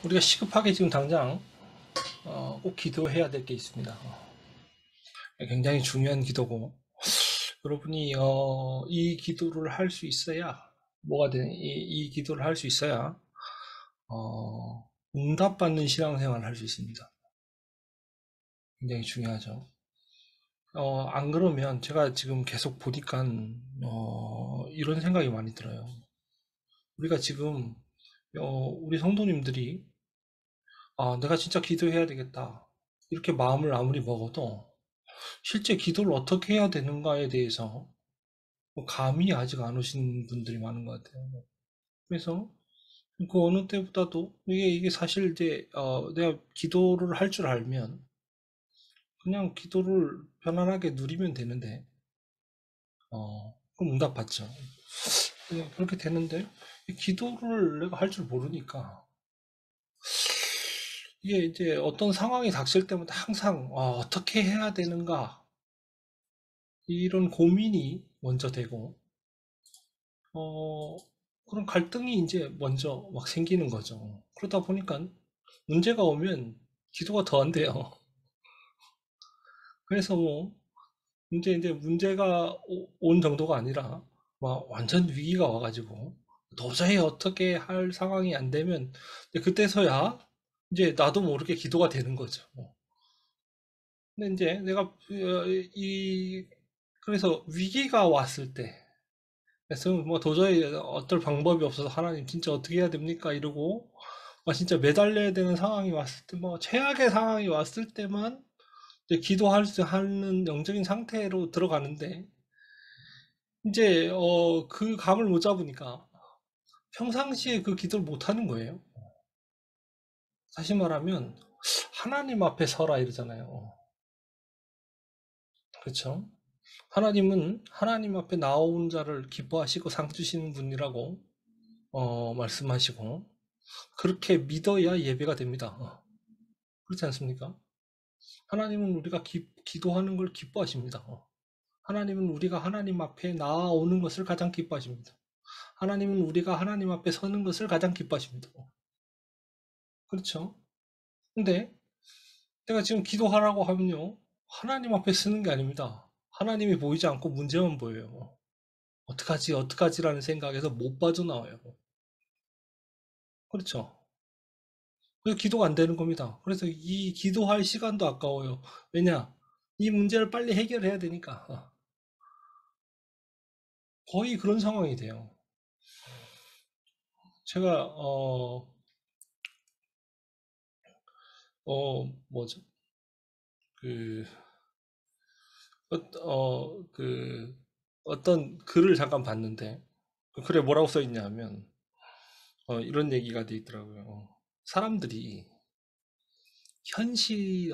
우리가 시급하게 지금 당장 꼭 기도해야 될 게 있습니다. 굉장히 중요한 기도고, 여러분이 이 기도를 할 수 있어야 뭐가 되는 이 기도를 할 수 있어야 응답받는 신앙생활을 할 수 있습니다. 굉장히 중요하죠. 안 그러면 제가 지금 계속 보니까 이런 생각이 많이 들어요. 우리가 지금 우리 성도님들이 내가 진짜 기도해야 되겠다, 이렇게 마음을 아무리 먹어도 실제 기도를 어떻게 해야 되는가에 대해서 뭐 감이 아직 안 오신 분들이 많은 것 같아요. 그래서 그 어느 때보다도 이게 사실 이제 내가 기도를 할 줄 알면 그냥 기도를 편안하게 누리면 되는데 그럼 응답받죠. 그렇게 되는데 이 기도를 내가 할 줄 모르니까 이게 이제 어떤 상황이 닥칠 때마다 항상 어떻게 해야 되는가, 이런 고민이 먼저 되고 어, 그런 갈등이 이제 먼저 막 생기는 거죠. 그러다 보니까 문제가 오면 기도가 더 안 돼요. 그래서 뭐, 이제 문제가 온 정도가 아니라, 막 완전 위기가 와가지고, 도저히 어떻게 할 상황이 안 되면, 이제 그때서야 이제 나도 모르게 기도가 되는 거죠. 근데 이제 내가, 그래서 위기가 왔을 때, 그래서 뭐 도저히 어떨 방법이 없어서 하나님 진짜 어떻게 해야 됩니까? 이러고 진짜 매달려야 되는 상황이 왔을 때, 뭐 최악의 상황이 왔을 때만 이제 기도할 수 하는 영적인 상태로 들어가는데, 이제 그 감을 못 잡으니까 평상시에 그 기도를 못 하는 거예요. 다시 말하면 하나님 앞에 서라 이러잖아요. 그렇죠? 하나님은 하나님 앞에 나온 자를 기뻐하시고 상 주시는 분이라고 말씀하시고, 그렇게 믿어야 예배가 됩니다. 그렇지 않습니까? 하나님은 우리가 기도하는 걸 기뻐하십니다. 하나님은 우리가 하나님 앞에 나아오는 것을 가장 기뻐하십니다. 하나님은 우리가 하나님 앞에 서는 것을 가장 기뻐하십니다. 그렇죠? 근데 내가 지금 기도하라고 하면요, 하나님 앞에 서는 게 아닙니다. 하나님이 보이지 않고 문제만 보여요. 어떡하지, 어떡하지라는 생각에서 못 빠져나와요. 그렇죠? 그래서 기도가 안 되는 겁니다. 그래서 이 기도할 시간도 아까워요. 왜냐? 이 문제를 빨리 해결해야 되니까. 거의 그런 상황이 돼요. 제가 뭐죠? 그 그 어떤 글을 잠깐 봤는데, 그 글에 뭐라고 써 있냐면 이런 얘기가 돼 있더라고요. 사람들이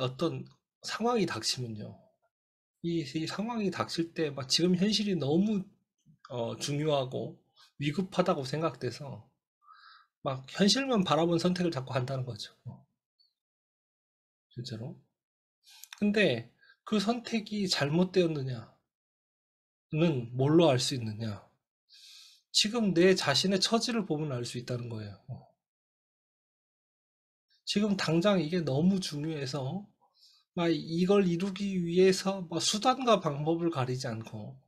어떤 상황이 닥치면요, 이 상황이 닥칠 때 막 지금 현실이 너무 중요하고 위급하다고 생각돼서 막 현실만 바라본 선택을 자꾸 한다는 거죠. 실제로. 근데 그 선택이 잘못되었느냐는 뭘로 알 수 있느냐? 지금 내 자신의 처지를 보면 알 수 있다는 거예요. 지금 당장 이게 너무 중요해서 막 이걸 이루기 위해서 막 수단과 방법을 가리지 않고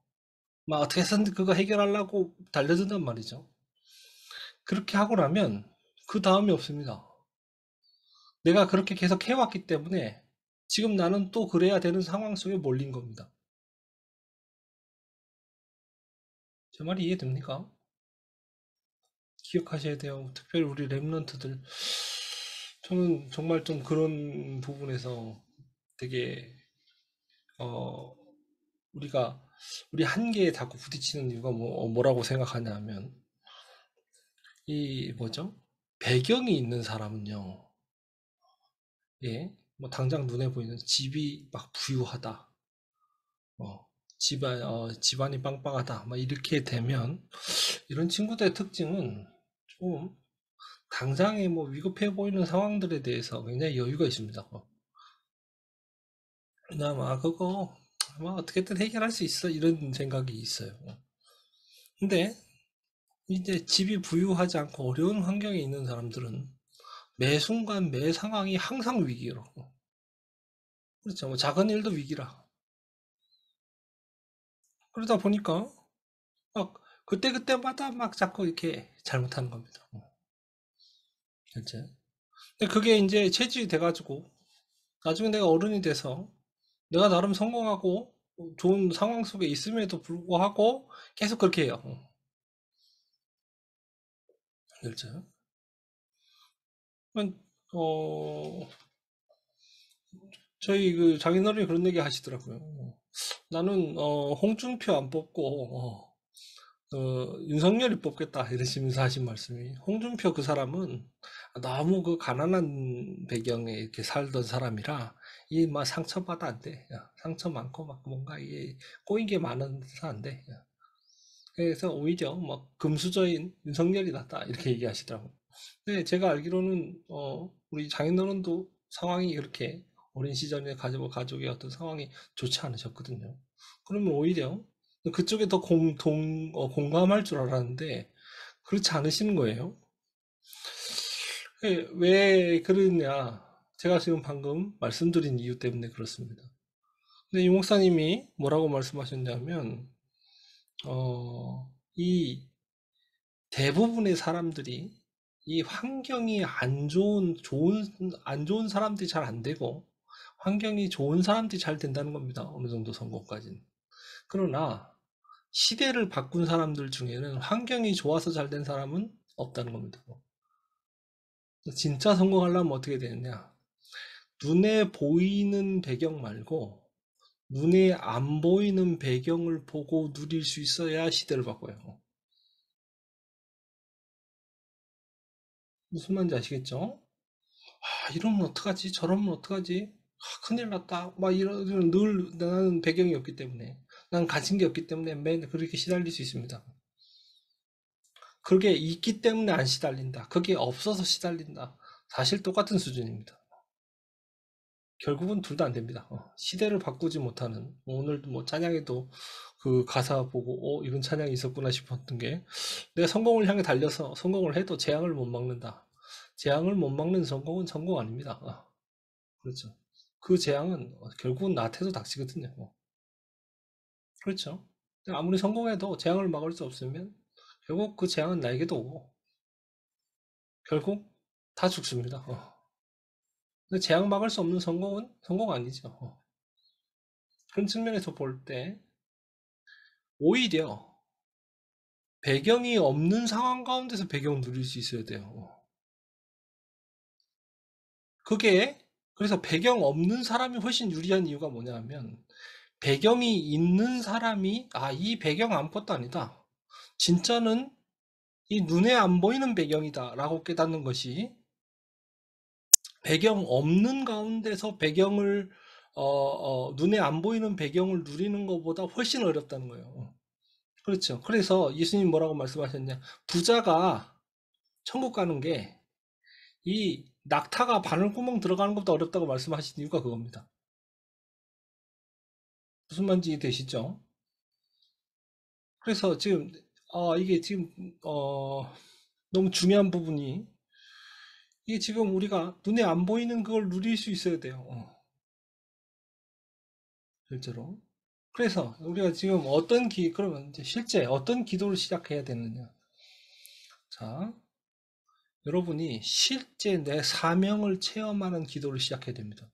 막 어떻게 해서든 그거 해결하려고 달려든단 말이죠. 그렇게 하고 나면 그 다음이 없습니다. 내가 그렇게 계속 해왔기 때문에 지금 나는 또 그래야 되는 상황 속에 몰린 겁니다. 제 말이 이해됩니까? 기억하셔야 돼요. 특별히 우리 랩런트들. 저는 정말 좀 그런 부분에서 되게 어 우리가 우리 한계에 자꾸 부딪히는 이유가 뭐라고 생각하냐면, 이 뭐죠? 배경이 있는 사람은요, 예, 뭐 당장 눈에 보이는 집이 막 부유하다, 집안이 빵빵하다, 막 이렇게 되면 이런 친구들의 특징은 좀 당장에 뭐 위급해 보이는 상황들에 대해서 굉장히 여유가 있습니다. 그냥 그거 뭐 어떻게든 해결할 수 있어, 이런 생각이 있어요. 근데 이제 집이 부유하지 않고 어려운 환경에 있는 사람들은 매 순간 매 상황이 항상 위기라고. 그렇죠. 뭐 작은 일도 위기라. 그러다 보니까 막 그때그때마다 막 자꾸 이렇게 잘못하는 겁니다. 실제. 근데 그게 이제 체질이 돼가지고 나중에 내가 어른이 돼서 내가 나름 성공하고 좋은 상황 속에 있음에도 불구하고 계속 그렇게 해요. 실제. 어, 저희 그 장인어른이 그런 얘기 하시더라고요. 나는 홍준표 안 뽑고 윤석열이 뽑겠다 이러시면서 하신 말씀이, 홍준표 그 사람은 너무 그 가난한 배경에 이렇게 살던 사람이라 이 막 상처받아 안 돼. 야, 상처 많고 막 뭔가 이게 꼬인 게 많아서 안 돼. 야. 그래서 오히려 막 금수저인 윤석열이 낫다 이렇게 얘기하시더라고요. 근데 제가 알기로는 우리 장인어른도 상황이 그렇게 어린 시절에 가족의 어떤 상황이 좋지 않으셨거든요. 그러면 오히려 그쪽에 더 공감할 줄 알았는데 그렇지 않으시는 거예요. 왜 그러냐? 제가 지금 방금 말씀드린 이유 때문에 그렇습니다. 근데 이 목사님이 뭐라고 말씀하셨냐면, 이 대부분의 사람들이 이 환경이 안 좋은 사람들이 잘 안 되고, 환경이 좋은 사람들이 잘 된다는 겁니다. 어느 정도 성공까지는. 그러나, 시대를 바꾼 사람들 중에는 환경이 좋아서 잘 된 사람은 없다는 겁니다. 진짜 성공하려면 어떻게 되느냐? 눈에 보이는 배경 말고, 눈에 안 보이는 배경을 보고 누릴 수 있어야 시대를 바꿔요. 무슨 말인지 아시겠죠? 이러면 어떡하지? 저러면 어떡하지? 큰일 났다. 막 이런 늘 나는 배경이 없기 때문에, 난 가진 게 없기 때문에 맨 그렇게 시달릴 수 있습니다. 그게 있기 때문에 안 시달린다. 그게 없어서 시달린다. 사실 똑같은 수준입니다. 결국은 둘 다 안 됩니다. 시대를 바꾸지 못하는, 오늘도 뭐 찬양에도 그 가사 보고 이런 찬양이 있었구나 싶었던 게, 내가 성공을 향해 달려서 성공을 해도 재앙을 못 막는다. 재앙을 못 막는 성공은 성공 아닙니다. 그렇죠. 그 재앙은 결국은 나한테도 닥치거든요. 그렇죠. 아무리 성공해도 재앙을 막을 수 없으면 결국 그 재앙은 나에게도 오고 결국 다 죽습니다. 근데 재앙 막을 수 없는 성공은 성공 아니죠. 그런 측면에서 볼 때 오히려 배경이 없는 상황 가운데서 배경을 누릴 수 있어야 돼요. 그게, 그래서 배경 없는 사람이 훨씬 유리한 이유가 뭐냐 하면, 배경이 있는 사람이 이 배경 아무것도 아니다. 진짜는 이 눈에 안 보이는 배경이다 라고 깨닫는 것이, 배경 없는 가운데서 배경을 눈에 안 보이는 배경을 누리는 것보다 훨씬 어렵다는 거예요. 그렇죠. 그래서 예수님 뭐라고 말씀하셨냐? 부자가 천국 가는 게 이 낙타가 바늘구멍 들어가는 것보다 어렵다고 말씀하신 이유가 그겁니다. 무슨 말인지 되시죠? 그래서 지금 이게 지금 너무 중요한 부분이, 이게 지금 우리가 눈에 안 보이는 그걸 누릴 수 있어야 돼요. 실제로. 그래서 우리가 지금 그러면 이제 실제 어떤 기도를 시작해야 되느냐? 자, 여러분이 실제 내 사명을 체험하는 기도를 시작해야 됩니다.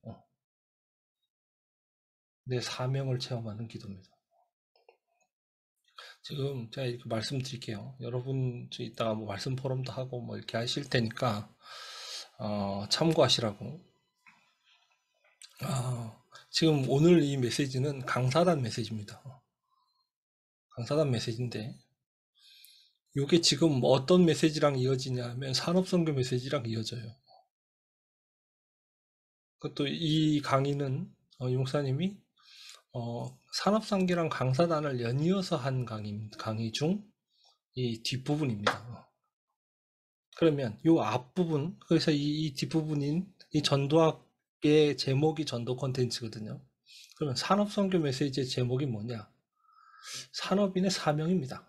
내 사명을 체험하는 기도입니다. 지금 제가 이렇게 말씀드릴게요. 여러분 이따가 뭐 말씀 포럼도 하고 뭐 이렇게 하실 테니까 참고하시라고. 지금 오늘 이 메시지는 강사단 메시지입니다. 강사단 메시지인데, 이게 지금 어떤 메시지랑 이어지냐 하면 산업선교 메시지랑 이어져요. 그것도 이 강의는 용사님이 산업상계랑 강사단을 연이어서 한 강의 중 이 뒷부분입니다. 그러면 이 앞부분, 그래서 이 뒷부분인 이 전도학의 제목이 전도 콘텐츠거든요. 그러면 산업선교 메시지의 제목이 뭐냐? 산업인의 사명입니다.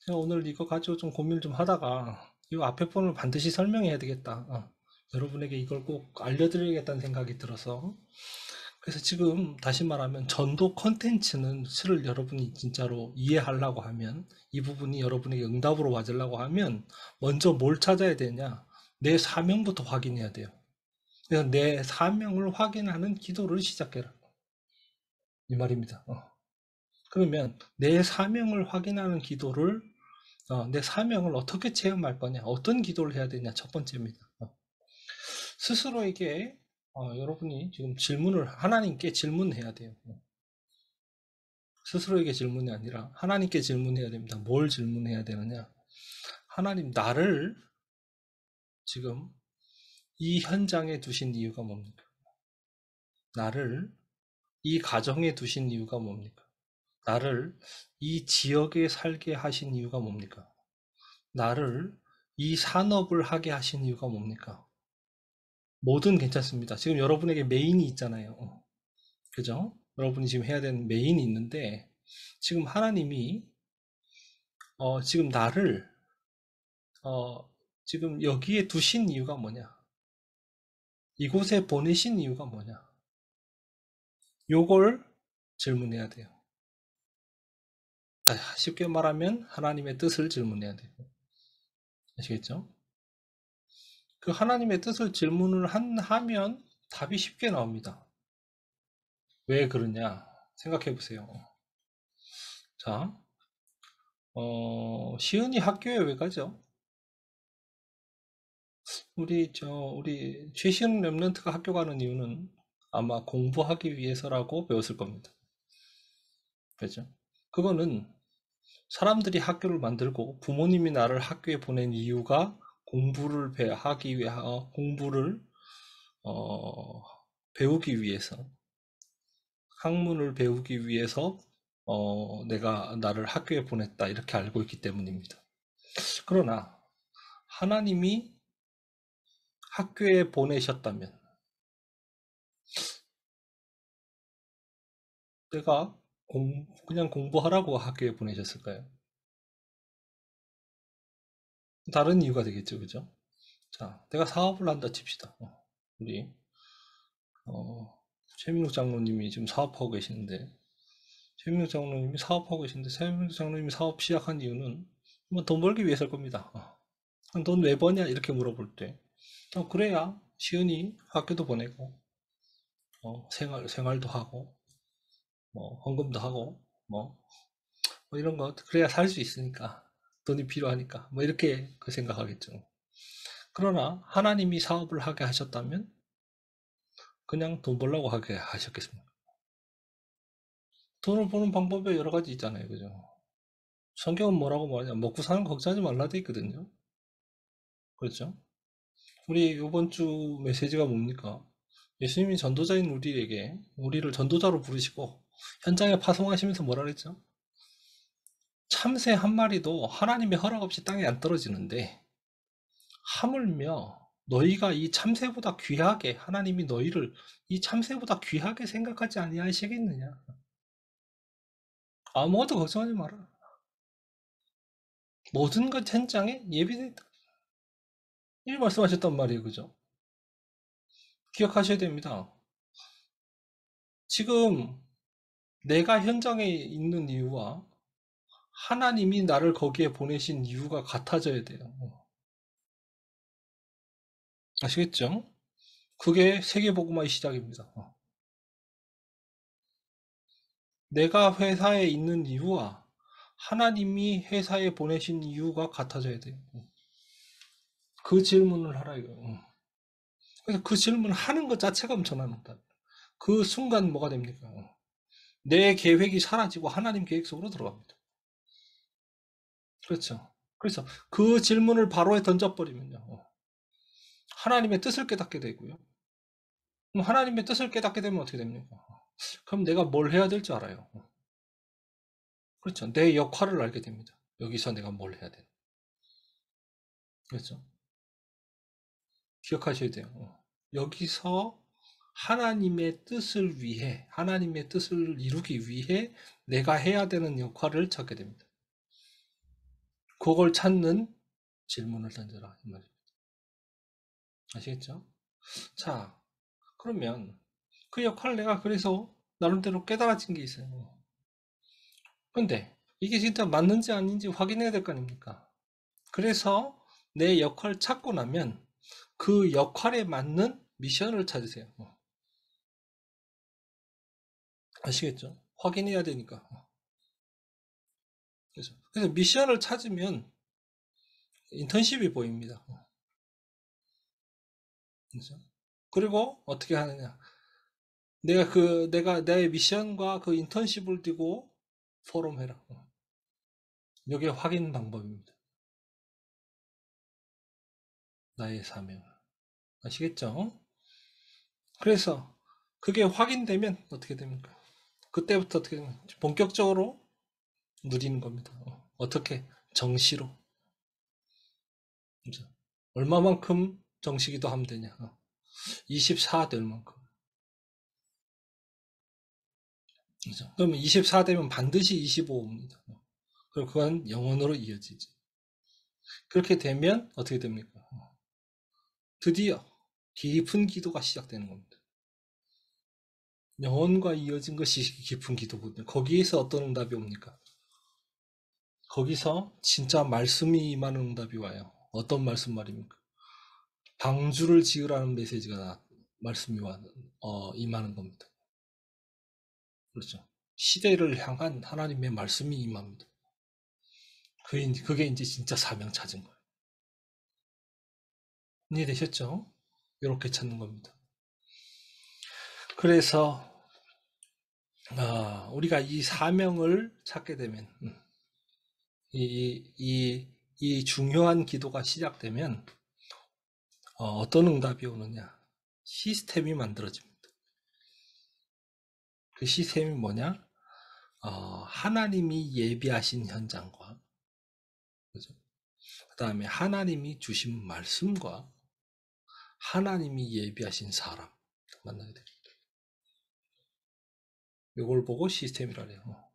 제가 오늘 이거 가지고 좀 고민을 좀 하다가 이 앞에 부분을 반드시 설명해야 되겠다. 여러분에게 이걸 꼭 알려드려야겠다는 생각이 들어서. 그래서 지금 다시 말하면 전도 컨텐츠는 를 여러분이 진짜로 이해하려고 하면, 이 부분이 여러분에게 응답으로 와주려고 하면 먼저 뭘 찾아야 되냐? 내 사명부터 확인해야 돼요. 그래서 내 사명을 확인하는 기도를 시작해라. 이 말입니다. 그러면 내 사명을 확인하는 기도를, 내 사명을 어떻게 체험할 거냐, 어떤 기도를 해야 되냐, 첫 번째입니다. 스스로에게 여러분이 지금 하나님께 질문해야 돼요. 스스로에게 질문이 아니라 하나님께 질문해야 됩니다. 뭘 질문해야 되느냐? 하나님, 나를 지금 이 현장에 두신 이유가 뭡니까? 나를 이 가정에 두신 이유가 뭡니까? 나를 이 지역에 살게 하신 이유가 뭡니까? 나를 이 산업을 하게 하신 이유가 뭡니까? 뭐든 괜찮습니다. 지금 여러분에게 메인이 있잖아요. 그죠? 여러분이 지금 해야 되는 메인이 있는데, 지금 하나님이 지금 나를 지금 여기에 두신 이유가 뭐냐? 이곳에 보내신 이유가 뭐냐? 요걸 질문해야 돼요. 쉽게 말하면 하나님의 뜻을 질문해야 돼요. 아시겠죠? 그 하나님의 뜻을 질문을 하면 답이 쉽게 나옵니다. 왜 그러냐? 생각해 보세요. 자, 시은이 학교에 왜 가죠? 우리 최시은 랩런트가 학교 가는 이유는 아마 공부하기 위해서라고 배웠을 겁니다. 그죠? 그거는 사람들이 학교를 만들고 부모님이 나를 학교에 보낸 이유가 하기 위해, 공부를, 어, 배우기 위해서, 학문을 배우기 위해서, 내가 나를 학교에 보냈다, 이렇게 알고 있기 때문입니다. 그러나, 하나님이 학교에 보내셨다면, 내가 그냥 공부하라고 학교에 보내셨을까요? 다른 이유가 되겠죠, 그죠? 자, 내가 사업을 한다 칩시다. 우리, 최민욱 장로님이 지금 사업하고 계시는데, 최민욱 장로님이 사업하고 계신데, 최민욱 장로님이 사업 시작한 이유는 뭐 돈 벌기 위해서일 겁니다. 돈 왜 버냐? 이렇게 물어볼 때, 그래야 시은이 학교도 보내고, 생활도 하고, 뭐, 헌금도 하고, 뭐 이런 거, 그래야 살 수 있으니까, 돈이 필요하니까, 뭐 이렇게 그 생각하겠죠. 그러나, 하나님이 사업을 하게 하셨다면, 그냥 돈 벌려고 하게 하셨겠습니까? 돈을 버는 방법이 여러 가지 있잖아요. 그죠? 성경은 뭐라고 말하냐? 먹고 사는 거 걱정하지 말라 돼 있거든요. 그렇죠? 우리 이번 주 메시지가 뭡니까? 예수님이 전도자인 우리를 전도자로 부르시고 현장에 파송하시면서 뭐라 그랬죠? 참새 한 마리도 하나님의 허락 없이 땅에 안 떨어지는데 하물며 너희가 이 참새보다 귀하게, 하나님이 너희를 이 참새보다 귀하게 생각하지 아니하시겠느냐? 아무것도 걱정하지 마라. 모든 것 현장에 예비됐다. 이 말씀하셨단 말이에요. 그죠? 기억하셔야 됩니다. 지금 내가 현장에 있는 이유와 하나님이 나를 거기에 보내신 이유가 같아져야 돼요. 아시겠죠? 그게 세계복음화의 시작입니다. 내가 회사에 있는 이유와 하나님이 회사에 보내신 이유가 같아져야 돼요. 그 질문을 하라 이거예요. 그래서 그 질문을 하는 것 자체가 엄청납니다. 그 순간 뭐가 됩니까? 내 계획이 사라지고 하나님 계획 속으로 들어갑니다. 그렇죠. 그래서 그 질문을 바로에 던져버리면요. 하나님의 뜻을 깨닫게 되고요. 그럼 하나님의 뜻을 깨닫게 되면 어떻게 됩니까? 그럼 내가 뭘 해야 될 줄 알아요. 그렇죠. 내 역할을 알게 됩니다. 여기서 내가 뭘 해야 되는. 그렇죠. 기억하셔야 돼요. 여기서 하나님의 뜻을 위해, 하나님의 뜻을 이루기 위해 내가 해야 되는 역할을 찾게 됩니다. 그걸 찾는 질문을 던져라 이 말입니다. 아시겠죠? 자, 그러면 그 역할을 내가 그래서 나름대로 깨달아진 게 있어요. 근데 이게 진짜 맞는지 아닌지 확인해야 될 거 아닙니까? 그래서 내 역할을 찾고 나면 그 역할에 맞는 미션을 찾으세요. 아시겠죠? 확인해야 되니까. 그래서 미션을 찾으면 인턴십이 보입니다. 그죠? 그리고 어떻게 하느냐? 내가 내 미션과 그 인턴십을 띄고 포럼해라. 이게 확인 방법입니다. 나의 사명. 아시겠죠? 그래서 그게 확인되면 어떻게 됩니까? 그때부터 어떻게 되면 본격적으로 누리는 겁니다. 어떻게? 정시로. 그죠? 얼마만큼 정시기도 하면 되냐? 24 될 만큼. 그죠? 그러면 24 되면 반드시 25입니다. 그럼 그건 영원으로 이어지지. 그렇게 되면 어떻게 됩니까? 드디어 깊은 기도가 시작되는 겁니다. 영혼과 이어진 것이 깊은 기도거든요. 거기에서 어떤 응답이 옵니까? 거기서 진짜 말씀이 임하는 응답이 와요. 어떤 말씀 말입니까? 방주를 지으라는 메시지가 말씀이 임하는 겁니다. 그렇죠. 시대를 향한 하나님의 말씀이 임합니다. 그게 이제 진짜 사명 찾은 거예요. 이해되셨죠? 이렇게 찾는 겁니다. 그래서 우리가 이 사명을 찾게 되면 이 중요한 기도가 시작되면 어떤 응답이 오느냐? 시스템이 만들어집니다. 그 시스템이 뭐냐? 하나님이 예비하신 현장과 그죠? 그다음에 하나님이 주신 말씀과 하나님이 예비하신 사람 만나게 됩니다. 이걸 보고 시스템이라 해요.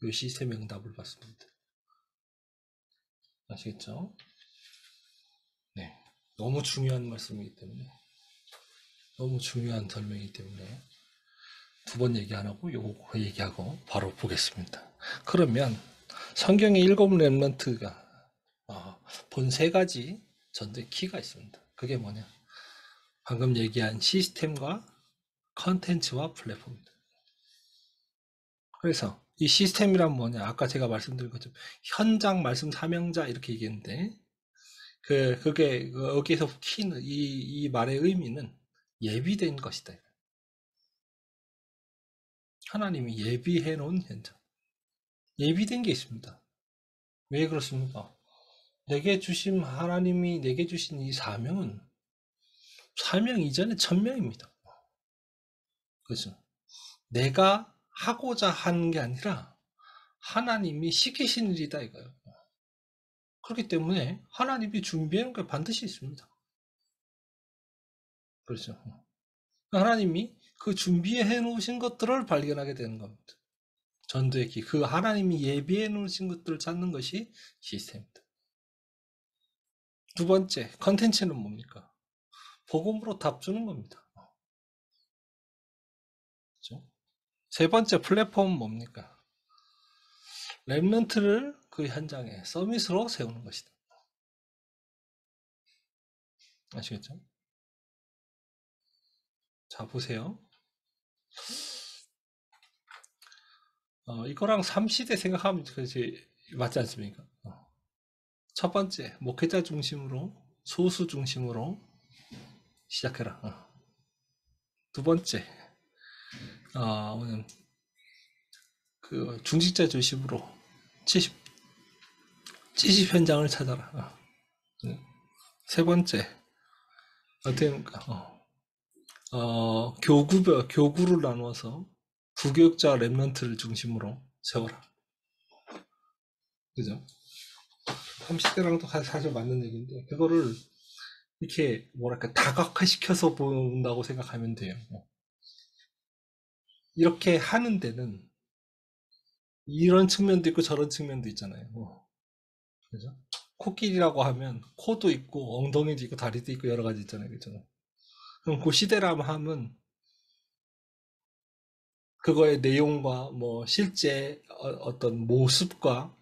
이 시스템의 응답을 받습니다. 아시겠죠? 네. 너무 중요한 말씀이기 때문에 너무 중요한 설명이기 때문에 두 번 얘기 안 하고 요거 얘기하고 바로 보겠습니다. 그러면 성경의 7 렘넌트가 본 3가지 전도의 키가 있습니다. 그게 뭐냐? 방금 얘기한 시스템과 컨텐츠와 플랫폼입니다. 그래서 이 시스템이란 뭐냐? 아까 제가 말씀드린 것처럼 현장 말씀 사명자 이렇게 얘기했는데 그게 여기에서 키는 이 말의 의미는 예비된 것이다. 하나님이 예비해 놓은 현장. 예비된 게 있습니다. 왜 그렇습니까? 하나님이 내게 주신 이 사명은 사명 이전에 천명입니다. 그렇죠? 내가 하고자 하는 게 아니라 하나님이 시키신 일이다 이거예요. 그렇기 때문에 하나님이 준비해 놓은 게 반드시 있습니다. 그렇죠? 하나님이 그 준비해 놓으신 것들을 발견하게 되는 겁니다. 전도의 기, 그 하나님이 예비해 놓으신 것들을 찾는 것이 시스템입니다. 두 번째, 컨텐츠는 뭡니까? 복음으로 답 주는 겁니다. 그렇죠? 세 번째, 플랫폼은 뭡니까? 렘넌트를 그 현장에 서밋으로 세우는 것이다. 아시겠죠? 자, 보세요. 이거랑 3시대 생각하면 그렇지 맞지 않습니까? 첫 번째, 목회자 중심으로, 소수 중심으로 시작해라. 두 번째, 그 중직자 중심으로 70, 70 현장을 찾아라. 세 번째, 어떻게 합니까? 교구를 나누어서 부교육자 랩런트를 중심으로 세워라. 그죠? 30대랑도 사실 맞는 얘기인데, 그거를 이렇게, 뭐랄까, 다각화시켜서 본다고 생각하면 돼요. 이렇게 하는 데는 이런 측면도 있고 저런 측면도 있잖아요. 그죠? 코끼리라고 하면 코도 있고 엉덩이도 있고 다리도 있고 여러 가지 있잖아요. 그죠? 그럼 그 시대라면 하면 그거의 내용과 뭐 실제 어떤 모습과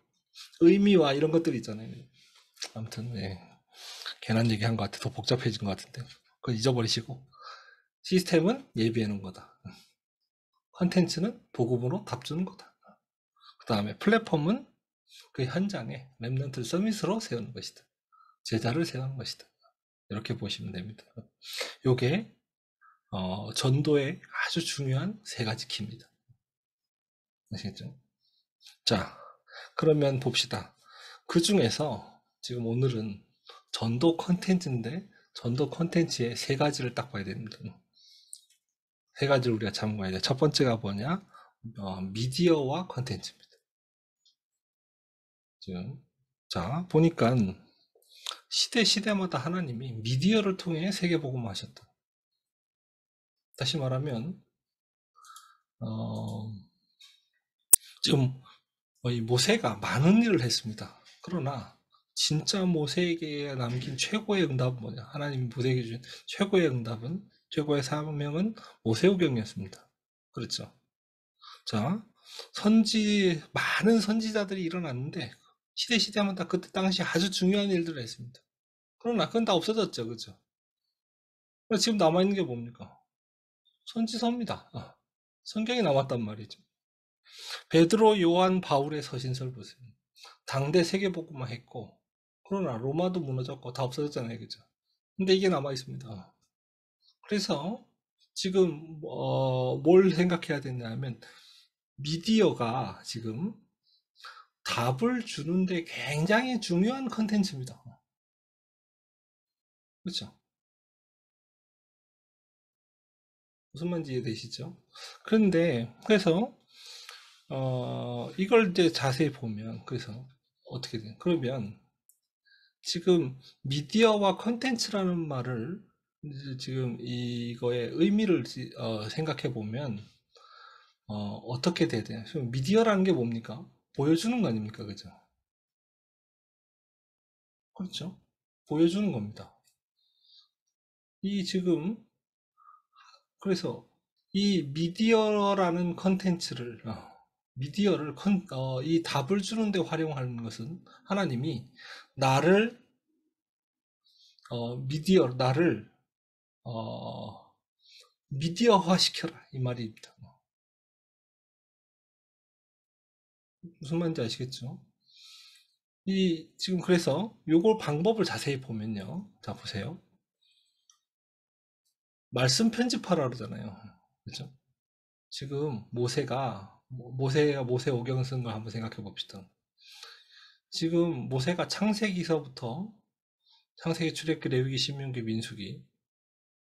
의미와 이런 것들이 있잖아요. 아무튼 네. 괜한 얘기한 것 같아. 더 복잡해진 것 같은데. 그거 잊어버리시고 시스템은 예비해 놓은 거다. 컨텐츠는 복음으로 답 주는 거다. 그 다음에 플랫폼은 그 현장에 랩런트 서밋으로 세우는 것이다. 제자를 세우는 것이다. 이렇게 보시면 됩니다. 요게 전도의 아주 중요한 세 가지 키입니다. 아시겠죠? 자, 그러면 봅시다. 그 중에서 지금 오늘은 전도 컨텐츠인데 전도 컨텐츠의 세 가지를 딱 봐야 됩니다. 세 가지를 우리가 참고해야 돼. 첫 번째가 뭐냐? 미디어와 컨텐츠입니다. 지금 자 보니까 시대마다 하나님이 미디어를 통해 세계복음을 하셨다. 다시 말하면 어, 지금 이 모세가 많은 일을 했습니다. 그러나 진짜 모세에게 남긴 최고의 응답은 뭐냐? 하나님이 모세에게 주신 최고의 응답은 최고의 사명은 모세오경이었습니다. 그렇죠? 자, 많은 선지자들이 일어났는데 시대마다 그때 당시 아주 중요한 일들을 했습니다. 그러나 그건 다 없어졌죠, 그죠? 그래서 지금 남아있는 게 뭡니까? 선지서입니다. 성경이 남았단 말이죠. 베드로, 요한, 바울의 서신서를 보세요. 당대 세계복음만 했고, 그러나 로마도 무너졌고 다 없어졌잖아요, 그죠? 근데 이게 남아 있습니다. 그래서 지금 뭘 생각해야 되냐면 미디어가 지금 답을 주는데 굉장히 중요한 컨텐츠입니다. 그렇죠? 무슨 말인지 이해되시죠? 그런데 그래서 이걸 이제 자세히 보면 그래서 어떻게 돼? 그러면 지금 미디어와 컨텐츠라는 말을 지금 이거의 의미를 생각해 보면 어떻게 돼야 돼요? 지금 미디어라는 게 뭡니까? 보여주는 거 아닙니까? 그죠? 그렇죠? 보여주는 겁니다. 이 지금 그래서 이 미디어라는 컨텐츠를 미디어를 이 답을 주는데 활용하는 것은 하나님이 나를 나를 어, 미디어화 시켜라 이 말입니다. 무슨 말인지 아시겠죠? 이 지금 그래서 요걸 방법을 자세히 보면요. 자 보세요. 말씀 편집하라 그러잖아요. 그렇죠? 지금 모세가 모세오경 쓴 걸 한번 생각해 봅시다. 지금 모세가 창세기서부터 창세기, 출애굽기, 레위기, 신명기, 민수기,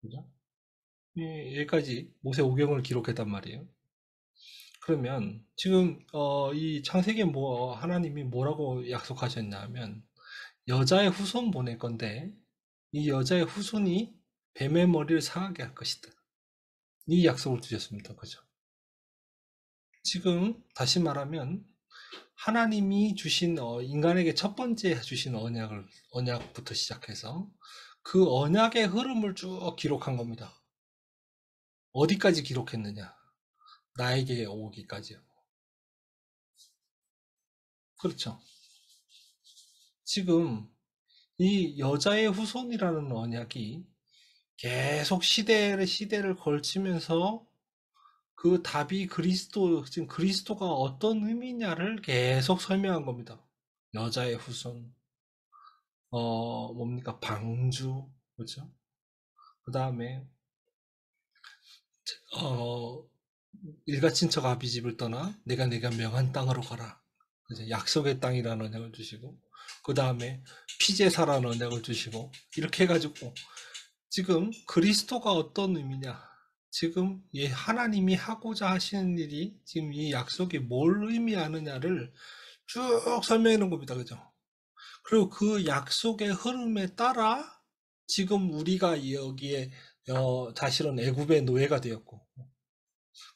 그죠? 여기까지 모세오경을 기록했단 말이에요. 그러면 지금 이 창세기에 하나님이 뭐라고 약속하셨냐면 여자의 후손 보낼 건데 이 여자의 후손이 뱀의 머리를 상하게 할 것이다. 이 약속을 주셨습니다. 그죠? 지금 다시 말하면 하나님이 주신 인간에게 첫 번째 주신 언약부터 시작해서 그 언약의 흐름을 쭉 기록한 겁니다. 어디까지 기록했느냐? 나에게 오기까지요. 그렇죠. 지금 이 여자의 후손이라는 언약이 계속 시대를 걸치면서 그 답이 지금 그리스도가 어떤 의미냐를 계속 설명한 겁니다. 여자의 후손, 뭡니까? 방주, 그렇죠? 그 다음에, 어, 일가친척 아비집을 떠나 내가 명한 땅으로 가라. 그죠? 약속의 땅이라는 언약을 주시고, 그 다음에 피제사라는 언약을 주시고, 이렇게 해가지고, 지금 그리스도가 어떤 의미냐? 지금 이 하나님이 하고자 하시는 일이 지금 이 약속이 뭘 의미하느냐를 쭉 설명해 놓은 겁니다. 그죠? 그리고 그 약속의 흐름에 따라 지금 우리가 여기에 사실은 애굽의 노예가 되었고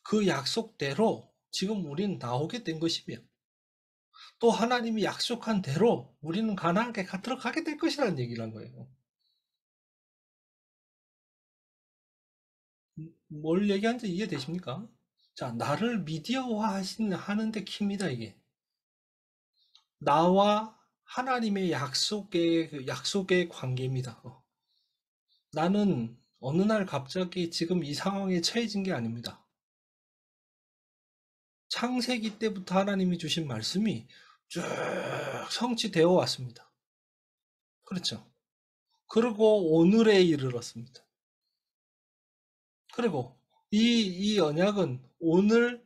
그 약속대로 지금 우리는 나오게 된 것이며 또 하나님이 약속한 대로 우리는 가나안에 들어가게 될 것이라는 얘기를 한 거예요. 뭘 얘기하는지 이해되십니까? 자, 나를 미디어화 하는데 킵니다, 이게. 나와 하나님의 약속의 관계입니다. 나는 어느 날 갑자기 지금 이 상황에 처해진 게 아닙니다. 창세기 때부터 하나님이 주신 말씀이 쭉 성취되어 왔습니다. 그렇죠. 그리고 오늘에 이르렀습니다. 그리고 이 언약은 오늘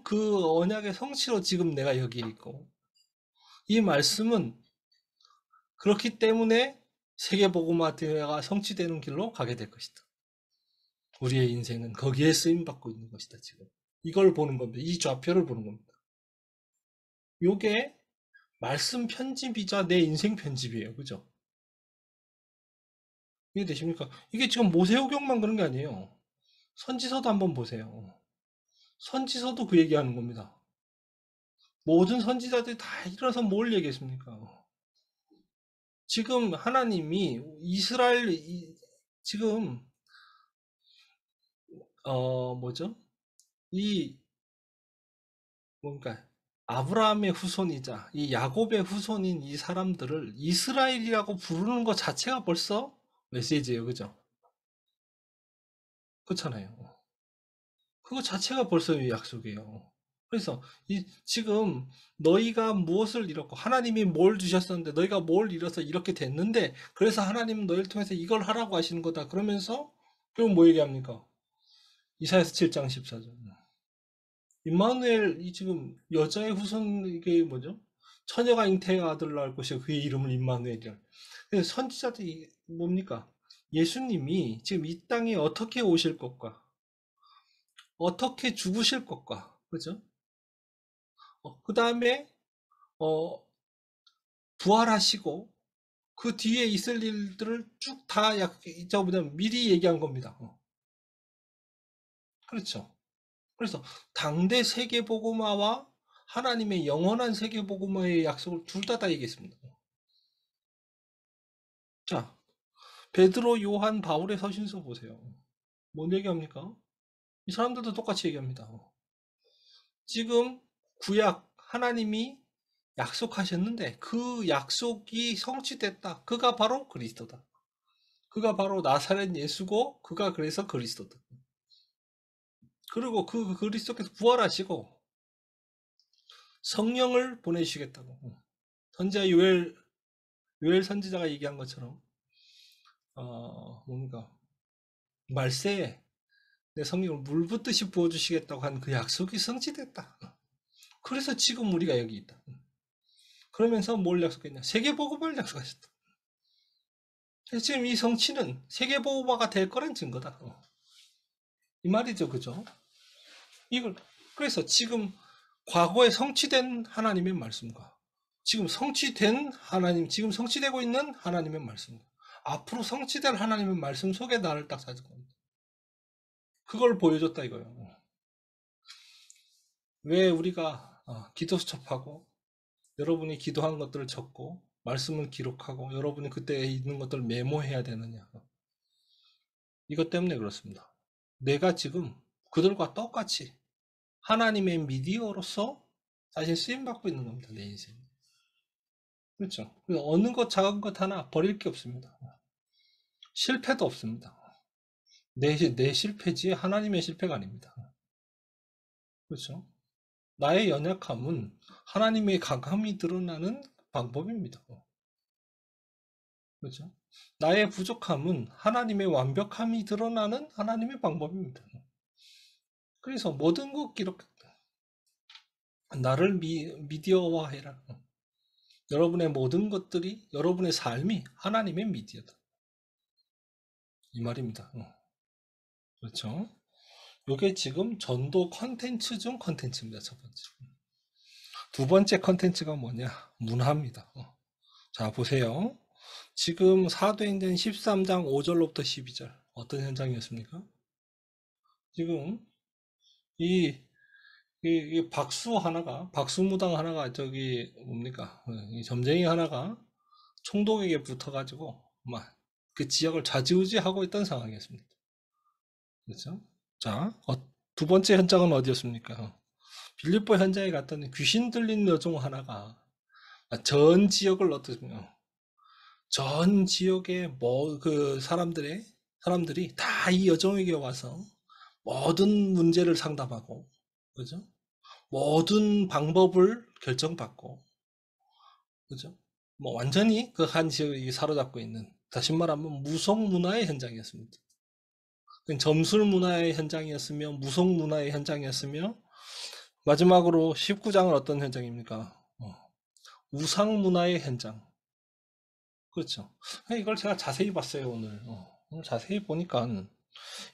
그 언약의 성취로 지금 내가 여기에 있고, 이 말씀은 그렇기 때문에 세계복음화가 성취되는 길로 가게 될 것이다. 우리의 인생은 거기에 쓰임받고 있는 것이다, 지금. 이걸 보는 겁니다. 이 좌표를 보는 겁니다. 요게 말씀 편집이자 내 인생 편집이에요. 그죠? 이해되십니까? 이게 지금 모세오경만 그런 게 아니에요. 선지서도 한번 보세요. 선지서도 그 얘기하는 겁니다. 모든 선지자들이 다 일어나서 뭘 얘기했습니까? 지금 하나님이 지금 뭐죠? 이 뭔가 아브라함의 후손이자 이 야곱의 후손인 이 사람들을 이스라엘이라고 부르는 것 자체가 벌써 메시지예요. 그죠? 그렇잖아요. 그거 자체가 벌써 약속이에요. 그래서 지금 너희가 무엇을 잃었고 하나님이 뭘 주셨었는데 너희가 뭘 잃어서 이렇게 됐는데 그래서 하나님은 너희를 통해서 이걸 하라고 하시는 거다. 그러면서 그럼 뭐 얘기합니까? 이사야서 7장 14절. 임마누엘 이 지금 여자의 후손 이게 뭐죠? 처녀가 잉태의 아들을 낳을 것이요 그의 이름을 임마누엘이라. 그래서 선지자들이 뭡니까? 예수님이 지금 이 땅에 어떻게 오실 것과 어떻게 죽으실 것과 그죠? 그 다음에 어, 부활하시고 그 뒤에 있을 일들을 쭉 다 저보다 미리 얘기한 겁니다. 그렇죠. 그래서 당대 세계복음화와 하나님의 영원한 세계복음화의 약속을 둘 다 얘기했습니다. 자, 베드로, 요한, 바울의 서신서 보세요. 뭔 얘기합니까? 이 사람들도 똑같이 얘기합니다. 지금 구약 하나님이 약속하셨는데 그 약속이 성취됐다. 그가 바로 그리스도다. 그가 바로 나사렛 예수고 그가 그래서 그리스도다. 그리고 그 그리스도께서 부활하시고 성령을 보내주시겠다고. 선지자 요엘 선지자가 얘기한 것처럼 뭔가 말세에 내 성령을 물 붓듯이 부어주시겠다고 한 그 약속이 성취됐다. 그래서 지금 우리가 여기 있다. 그러면서 뭘 약속했냐? 세계복음을 약속하셨다. 지금 이 성취는 세계복음화가 될 거란 증거다. 이 말이죠, 그죠? 이걸 그래서 지금 과거에 성취된 하나님의 말씀과 지금 성취되고 있는 하나님의 말씀과 앞으로 성취될 하나님의 말씀 속에 나를 딱 찾은 겁니다. 그걸 보여줬다 이거예요. 왜 우리가 기도 수첩하고 여러분이 기도한 것들을 적고 말씀을 기록하고 여러분이 그때 있는 것들을 메모해야 되느냐. 이것 때문에 그렇습니다. 내가 지금 그들과 똑같이 하나님의 미디어로서 사실 쓰임받고 있는 겁니다. 내 인생. 그렇죠. 어느 것 작은 것 하나 버릴 게 없습니다. 실패도 없습니다. 내 실패지 하나님의 실패가 아닙니다. 그렇죠. 나의 연약함은 하나님의 강함이 드러나는 방법입니다. 그렇죠. 나의 부족함은 하나님의 완벽함이 드러나는 하나님의 방법입니다. 그래서 모든 것 기록, 나를 미디어화해라. 여러분의 모든 것들이, 여러분의 삶이 하나님의 미디어다. 이 말입니다. 그렇죠. 이게 지금 전도 컨텐츠 중 컨텐츠입니다. 첫 번째. 두 번째 컨텐츠가 뭐냐? 문화입니다. 자, 보세요. 지금 사도행전 13장 5절로부터 12절. 어떤 현장이었습니까? 지금 이 이 박수무당 하나가 저기 뭡니까? 이 점쟁이 하나가 총독에게 붙어가지고 막 그 지역을 좌지우지하고 있던 상황이었습니다. 그렇죠? 자, 두 번째 현장은 어디였습니까? 빌립보 현장에 갔더니 귀신 들린 여종 하나가 전 지역을 어떻습니까? 전 지역의 뭐 그 사람들이 다 이 여종에게 와서 모든 문제를 상담하고, 그죠? 모든 방법을 결정받고, 그죠? 뭐 완전히 그 한 지역이 사로잡고 있는, 다시 말하면 무속 문화의 현장이었습니다. 점술 문화의 현장이었으며 무속 문화의 현장이었으며 마지막으로 19장은 어떤 현장입니까? 우상 문화의 현장. 그렇죠. 이걸 제가 자세히 봤어요, 오늘. 오늘 자세히 보니까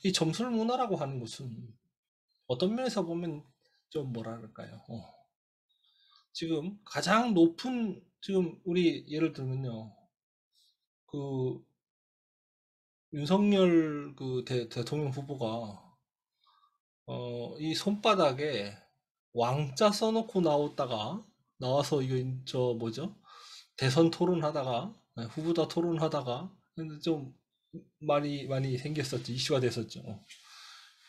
이 점술 문화라고 하는 것은 어떤 면에서 보면 좀 뭐랄까요. 지금 가장 높은, 지금 우리 예를 들면요. 그 윤석열 그 대통령 후보가 이 손바닥에 왕자 써놓고 나와서 이거 저 뭐죠? 대선 토론하다가 후보자 토론하다가 근데 좀 말이 많이 생겼었죠. 이슈가 됐었죠.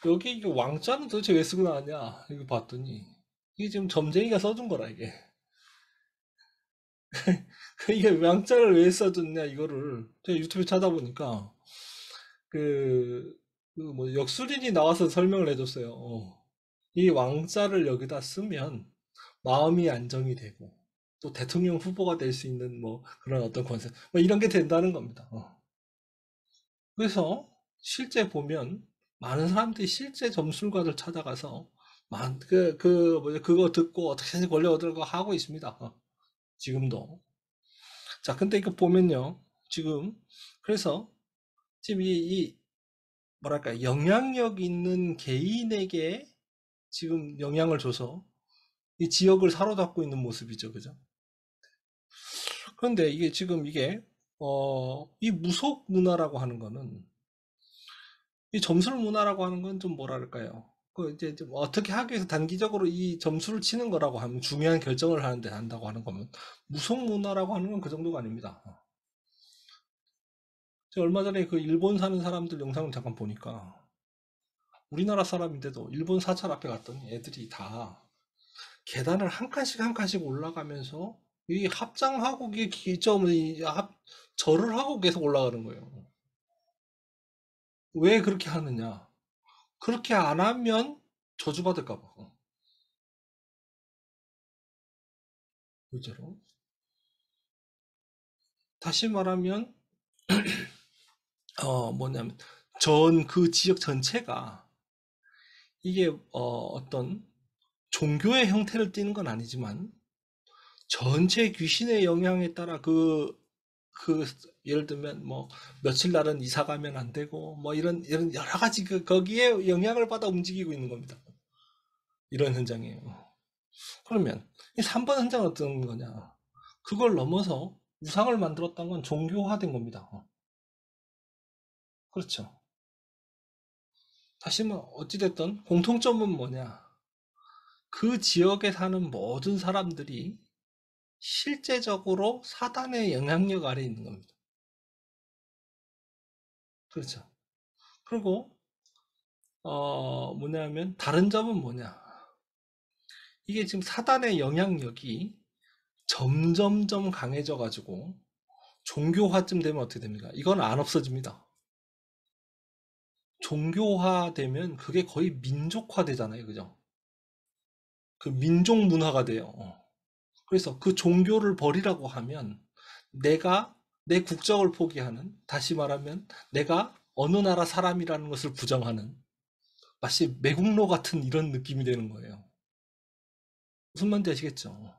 여기 이게 왕자는 도대체 왜 쓰고 나왔냐 이거 봤더니 이게 지금 점쟁이가 써준 거라 이게. 이게 왕자를 왜 써줬냐 이거를 제가 유튜브에 찾아보니까 그 뭐 역술인이 나와서 설명을 해줬어요. 이 왕자를 여기다 쓰면 마음이 안정이 되고 또 대통령 후보가 될 수 있는 뭐 그런 어떤 컨셉 뭐 이런 게 된다는 겁니다. 그래서 실제 보면 많은 사람들이 실제 점술가들 찾아가서 뭐죠 그거 듣고 어떻게 권리 얻으려고 하고 있습니다. 지금도. 자, 근데 이거 보면요. 지금 그래서 지금 이 뭐랄까 영향력 있는 개인에게 지금 영향을 줘서 이 지역을 사로잡고 있는 모습이죠, 그죠? 그런데 이게 지금 이 무속 문화라고 하는 거는 이 점술 문화라고 하는 건 좀 뭐랄까요? 그 이제 좀 어떻게 하기 위해서 단기적으로 이 점수를 치는 거라고 하면 중요한 결정을 하는데 한다고 하는 거면 무속 문화라고 하는 건 그 정도가 아닙니다. 제가 얼마 전에 그 일본 사는 사람들 영상을 잠깐 보니까 우리나라 사람인데도 일본 사찰 앞에 갔더니 애들이 다 계단을 한 칸씩 한 칸씩 올라가면서 이 합장하고 이게 기점 절을 하고 계속 올라가는 거예요. 왜 그렇게 하느냐? 그렇게 안 하면 저주받을까 봐. 실제로. 다시 말하면 뭐냐면 전 그 지역 전체가 이게 어떤 종교의 형태를 띠는 건 아니지만 전체 귀신의 영향에 따라 그 예를 들면 뭐 며칠 날은 이사 가면 안 되고 뭐 이런 여러 가지 거기에 영향을 받아 움직이고 있는 겁니다. 이런 현장이에요. 그러면 이 3번 현장은 어떤 거냐? 그걸 넘어서 우상을 만들었던 건 종교화된 겁니다. 그렇죠. 다시 뭐 어찌됐든 공통점은 뭐냐? 그 지역에 사는 모든 사람들이 실제적으로 사단의 영향력 아래 있는 겁니다. 그렇죠. 그리고 뭐냐면 다른 점은 뭐냐? 이게 지금 사단의 영향력이 점점점 강해져 가지고 종교화쯤 되면 어떻게 됩니까? 이건 안 없어집니다. 종교화되면 그게 거의 민족화 되잖아요. 그죠? 그 민족 문화가 돼요. 그래서 그 종교를 버리라고 하면 내가 내 국적을 포기하는, 다시 말하면 내가 어느 나라 사람이라는 것을 부정하는 마치 매국노 같은 이런 느낌이 되는 거예요. 무슨 말인지 아시겠죠?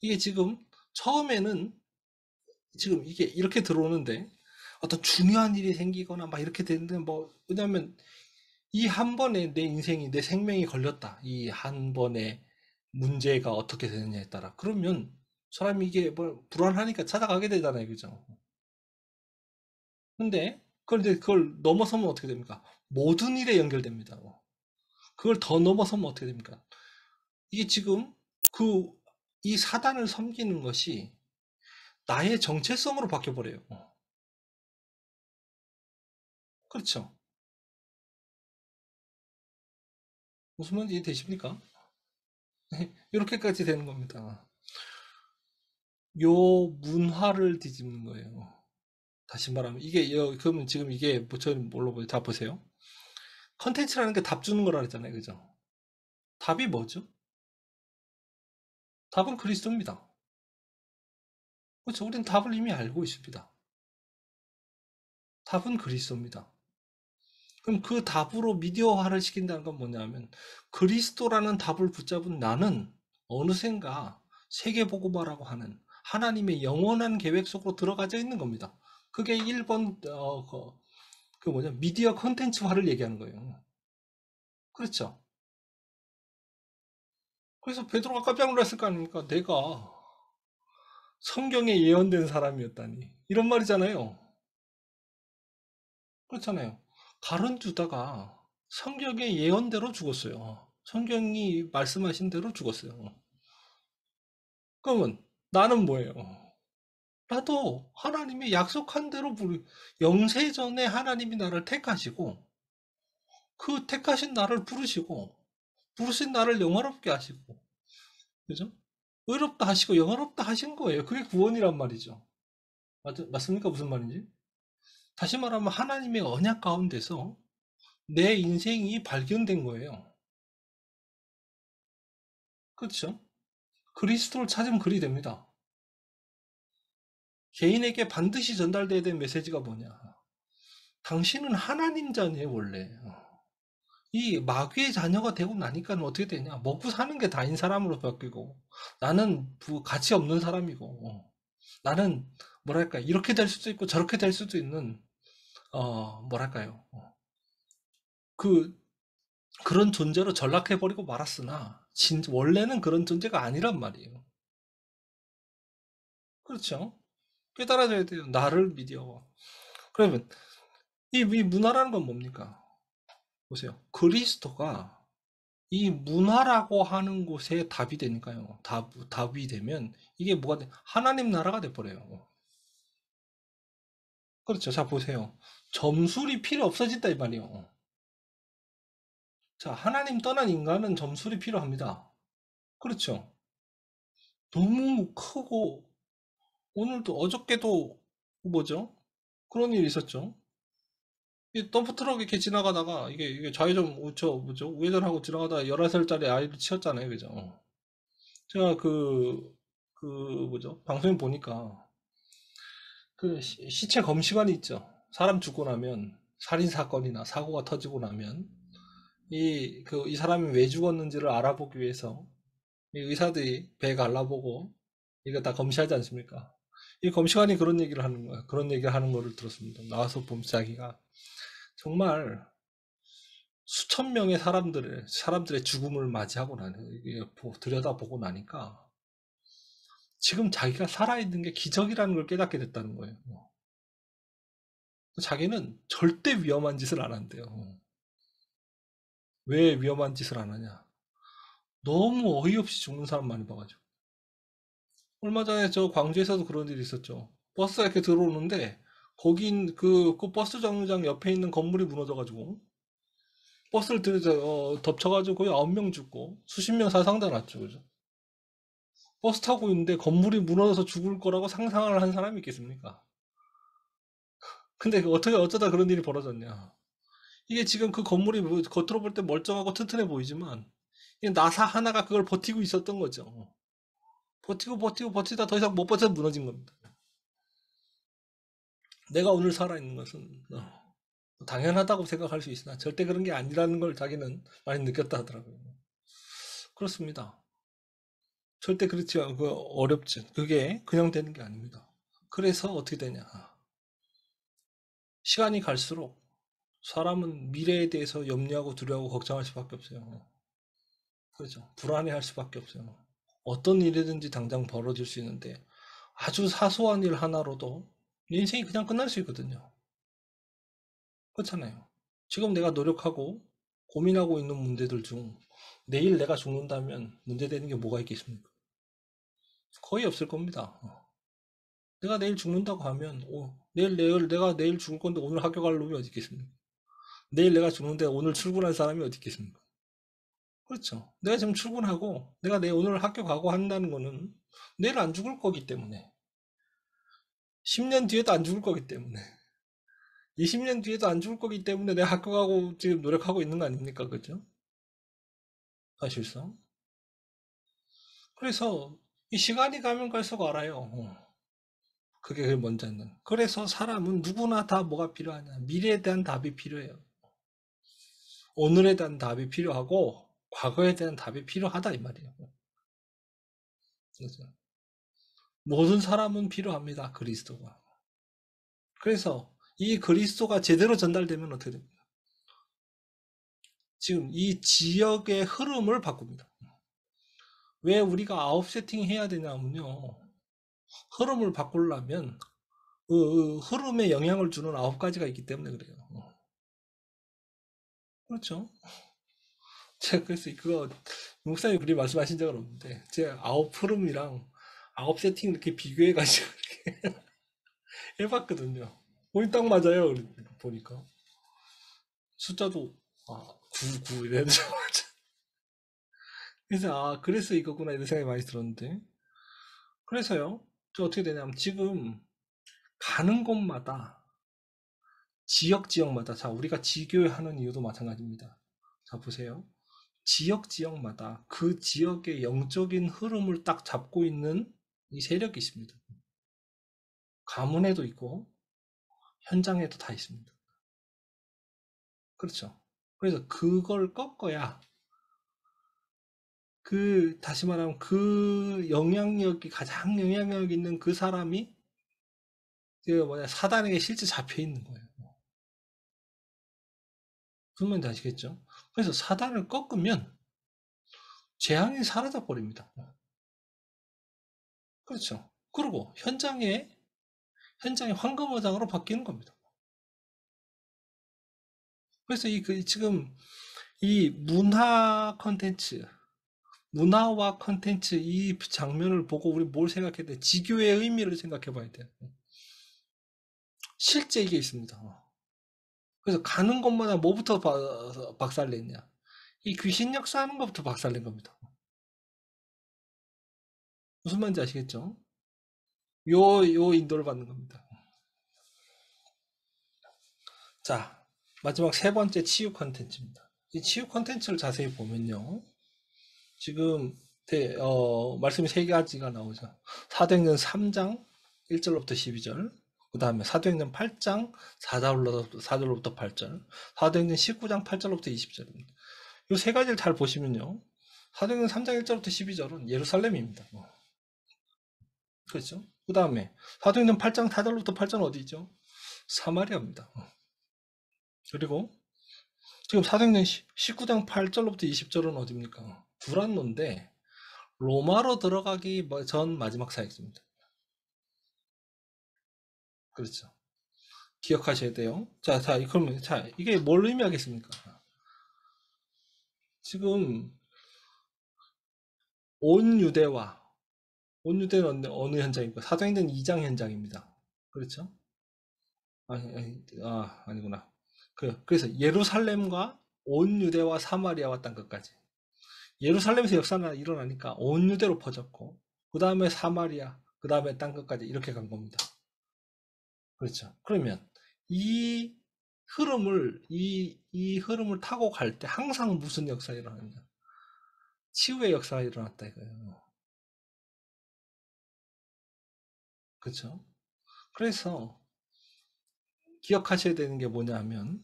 이게 지금 처음에는 지금 이게 이렇게 들어오는데 어떤 중요한 일이 생기거나 막 이렇게 되는데 뭐 왜냐면 이 한 번에 내 인생이 내 생명이 걸렸다. 이 한 번에 문제가 어떻게 되느냐에 따라 그러면 사람이 이게 뭐 불안하니까 찾아가게 되잖아요. 그죠? 근데 그걸 넘어서면 어떻게 됩니까? 모든 일에 연결됩니다. 그걸 더 넘어서면 어떻게 됩니까? 이게 지금 이 사단을 섬기는 것이 나의 정체성으로 바뀌어버려요. 그렇죠. 무슨 말인지 이해되십니까? 이렇게까지 되는 겁니다. 요 문화를 뒤집는 거예요. 다시 말하면 그러면 지금 이게 저는 뭘로 보여요? 자 보세요. 컨텐츠라는 게 답 주는 거라 그랬잖아요. 그죠? 답이 뭐죠? 답은 그리스도입니다. 그렇죠. 우리는 답을 이미 알고 있습니다. 답은 그리스도입니다. 그럼 그 답으로 미디어화를 시킨다는 건 뭐냐면 그리스도라는 답을 붙잡은 나는 어느샌가 세계복음화라고 하는 하나님의 영원한 계획 속으로 들어가져 있는 겁니다. 그게 1번 미디어 컨텐츠화를 얘기하는 거예요. 그렇죠. 그래서 베드로가 깜짝 놀랐을 거 아닙니까? 내가 성경에 예언된 사람이었다니. 이런 말이잖아요. 그렇잖아요. 가룟 유다가 성경의 예언대로 죽었어요. 성경이 말씀하신 대로 죽었어요. 그러면 나는 뭐예요? 나도 하나님이 약속한 대로 영세전에 하나님이 나를 택하시고 그 택하신 나를 부르시고 부르신 나를 영화롭게 하시고 그죠? 의롭다 하시고 영화롭다 하신 거예요. 그게 구원이란 말이죠. 맞습니까? 무슨 말인지? 다시 말하면 하나님의 언약 가운데서 내 인생이 발견된 거예요. 그렇죠? 그리스도를 찾으면 그리 됩니다. 개인에게 반드시 전달돼야 될 메시지가 뭐냐? 당신은 하나님 자녀예요, 원래. 이 마귀의 자녀가 되고 나니까는 어떻게 되냐? 먹고 사는 게 다인 사람으로 바뀌고, 나는 가치 없는 사람이고, 나는 뭐랄까 이렇게 될 수도 있고 저렇게 될 수도 있는 뭐랄까요? 그 그런 존재로 전락해 버리고 말았으나 원래는 그런 존재가 아니란 말이에요. 그렇죠? 깨달아져야 돼요. 나를 믿어. 그러면 이 문화라는 건 뭡니까? 보세요. 그리스도가 이 문화라고 하는 곳에 답이 되니까요. 답이 되면 이게 뭐가 돼? 하나님 나라가 돼버려요. 그렇죠. 자, 보세요. 점술이 필요 없어진다 이 말이에요. 자, 하나님 떠난 인간은 점술이 필요합니다. 그렇죠. 너무 크고 오늘도 어저께도 뭐죠? 그런 일이 있었죠. 이 덤프트럭 이렇게 지나가다가 이게 좌회전 뭐죠? 우회전하고 지나가다가 11살짜리 아이를 치었잖아요. 그죠? 제가 뭐죠? 방송에 보니까 그 시체 검시관이 있죠. 사람 죽고 나면 살인 사건이나 사고가 터지고 나면 이 사람이 왜 죽었는지를 알아보기 위해서 이 의사들이 배 갈라보고 이거 다 검시하지 않습니까? 이 검시관이 그런 얘기를 하는 거야. 그런 얘기를 하는 거를 들었습니다. 나와서 보면 자기가 정말 수천 명의 사람들의 죽음을 맞이하고 이게 들여다보고 나니까 지금 자기가 살아있는 게 기적이라는 걸 깨닫게 됐다는 거예요. 자기는 절대 위험한 짓을 안 한대요. 왜 위험한 짓을 안 하냐? 너무 어이없이 죽는 사람 많이 봐가지고. 얼마 전에 저 광주에서도 그런 일이 있었죠. 버스가 이렇게 들어오는데 거긴 그 버스 정류장 옆에 있는 건물이 무너져가지고 버스를 덮쳐가지고 거의 9명 죽고 수십 명 사상자 났죠. 그죠? 버스 타고 있는데 건물이 무너져서 죽을 거라고 상상을 한 사람이 있겠습니까? 근데 어떻게 어쩌다 그런 일이 벌어졌냐? 이게 지금 그 건물이 겉으로 볼 때 멀쩡하고 튼튼해 보이지만 이 나사 하나가 그걸 버티고 있었던 거죠. 버티고 버티다 더 이상 못 버텨서 무너진 겁니다. 내가 오늘 살아있는 것은 당연하다고 생각할 수 있으나 절대 그런 게 아니라는 걸 자기는 많이 느꼈다 하더라고요. 그렇습니다. 절대 그렇지 않고 어렵지. 그게 그냥 되는 게 아닙니다. 그래서 어떻게 되냐. 시간이 갈수록 사람은 미래에 대해서 염려하고 두려워하고 걱정할 수밖에 없어요. 그렇죠. 불안해할 수밖에 없어요. 어떤 일이든지 당장 벌어질 수 있는데 아주 사소한 일 하나로도 인생이 그냥 끝날 수 있거든요. 그렇잖아요. 지금 내가 노력하고 고민하고 있는 문제들 중 내일 내가 죽는다면 문제되는 게 뭐가 있겠습니까? 거의 없을 겁니다. 내가 내일 죽는다고 하면, 내가 내일 죽을 건데 오늘 학교 갈 놈이 어디 있겠습니까? 내일 내가 죽는데 오늘 출근할 사람이 어디 있겠습니까? 그렇죠. 내가 지금 출근하고, 내가 오늘 학교 가고 한다는 거는 내일 안 죽을 거기 때문에, 10년 뒤에도 안 죽을 거기 때문에, 20년 뒤에도 안 죽을 거기 때문에 내가 학교 가고 지금 노력하고 있는 거 아닙니까? 그죠? 사실상. 그래서 이 시간이 가면 갈수록 알아요. 그게 제일 먼저는. 그래서 사람은 누구나 다 뭐가 필요하냐. 미래에 대한 답이 필요해요. 오늘에 대한 답이 필요하고 과거에 대한 답이 필요하다 이 말이에요. 그래서 모든 사람은 필요합니다. 그리스도가. 그래서 이 그리스도가 제대로 전달되면 어떻게 됩니까? 지금 이 지역의 흐름을 바꿉니다. 왜 우리가 아웃 세팅 해야 되냐면요. 흐름을 바꾸려면 그 흐름에 영향을 주는 9가지가 있기 때문에 그래요. 그렇죠. 제가 그래서 그거 목사님 그리 말씀하신 적은 없는데 제가 아홉 흐름이랑 아홉 세팅 이렇게 비교해가지고 이렇게 해봤거든요. 거의 딱 맞아요. 보니까 숫자도 9 이래서 그래서 그래서 이거구나 이런 생각이 많이 들었는데 그래서요. 저 어떻게 되냐면 지금 가는 곳마다 지역마다 자 우리가 지교하는 이유도 마찬가지입니다. 자 보세요. 지역마다 그 지역의 영적인 흐름을 딱 잡고 있는 이 세력이 있습니다. 가문에도 있고 현장에도 다 있습니다. 그렇죠. 그래서 그걸 꺾어야 다시 말하면 그 영향력이 가장 영향력 있는 그 사람이 사단에게 실제 잡혀 있는 거예요. 무슨 말인지 아시겠죠? 그래서 사단을 꺾으면 재앙이 사라져 버립니다. 그렇죠. 그리고 현장이 황금어장으로 바뀌는 겁니다. 그래서 지금 이 문화와 컨텐츠 이 장면을 보고 우리 뭘 생각해야 돼? 지교의 의미를 생각해 봐야 돼요. 실제 이게 있습니다. 그래서 가는 곳마다 뭐부터 박살냈냐? 이 귀신 역사하는 것부터 박살낸 겁니다. 무슨 말인지 아시겠죠? 요 인도를 받는 겁니다. 자, 마지막 세 번째 치유 컨텐츠입니다. 이 치유 컨텐츠를 자세히 보면요. 지금 말씀이 세 가지가 나오죠. 사도행전 3장 1절로부터 12절, 그 다음에 사도행전 8장 4절로부터 8절, 사도행전 19장 8절로부터 20절입니다. 이 세 가지를 잘 보시면요. 사도행전 3장 1절부터 12절은 예루살렘입니다. 그렇죠? 그 다음에 사도행전 8장 4절부터 8절은 어디죠? 사마리아입니다. 그리고 지금 사도행전 19장 8절부터 20절은 어디입니까? 두란노인데 로마로 들어가기 전 마지막 사역입니다. 그렇죠. 기억하셔야 돼요. 그러면 이게 뭘 의미하겠습니까? 지금 온 유대와 온 유대는 어느 현장입니까? 사도행전 2장 현장입니다. 그렇죠? 아니구나. 그래서 예루살렘과 온 유대와 사마리아와 땅 끝까지. 예루살렘에서 역사가 일어나니까 온 유대로 퍼졌고, 그 다음에 사마리아, 그 다음에 땅 끝까지 이렇게 간 겁니다. 그렇죠. 그러면 이 이 흐름을 타고 갈 때 항상 무슨 역사가 일어나냐? 치유의 역사가 일어났다 이거예요. 그렇죠. 그래서 기억하셔야 되는 게 뭐냐 하면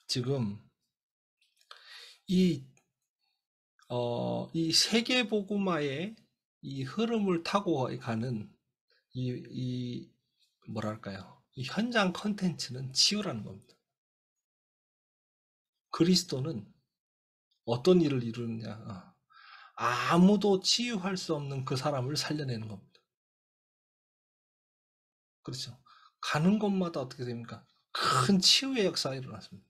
지금 이, 이 세계복음화의 이 흐름을 타고 가는 이 뭐랄까요? 이 현장 컨텐츠는 치유라는 겁니다. 그리스도는 어떤 일을 이루느냐? 아무도 치유할 수 없는 그 사람을 살려내는 겁니다. 그렇죠. 가는 곳마다 어떻게 됩니까? 큰 치유의 역사가 일어났습니다.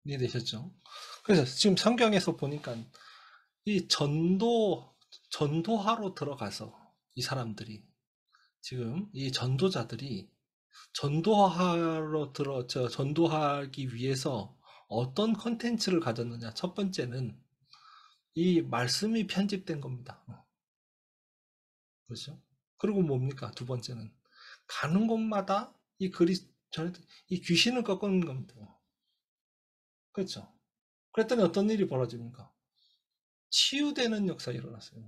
이해되셨죠? 그래서 지금 성경에서 보니까 이 전도하러 들어가서 이 사람들이 지금 이 전도자들이 전도하기 위해서 어떤 컨텐츠를 가졌느냐. 첫 번째는 이 말씀이 편집된 겁니다. 그렇죠? 그리고 뭡니까? 두 번째는 가는 곳마다 이 귀신을 꺾는 겁니다. 그렇죠? 그랬더니 어떤 일이 벌어집니까? 치유되는 역사가 일어났어요.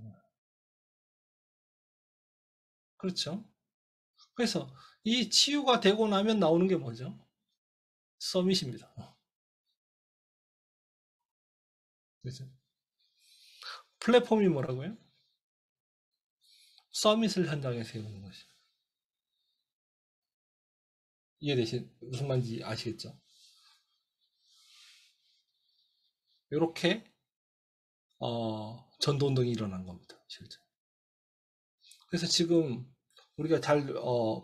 그렇죠? 그래서 이 치유가 되고 나면 나오는 게 뭐죠? 서밋입니다. 그렇죠? 플랫폼이 뭐라고요? 서밋을 현장에 세우는 것이. 이해되신 무슨 말인지 아시겠죠? 이렇게 전도운동이 일어난 겁니다. 실제. 그래서 지금 우리가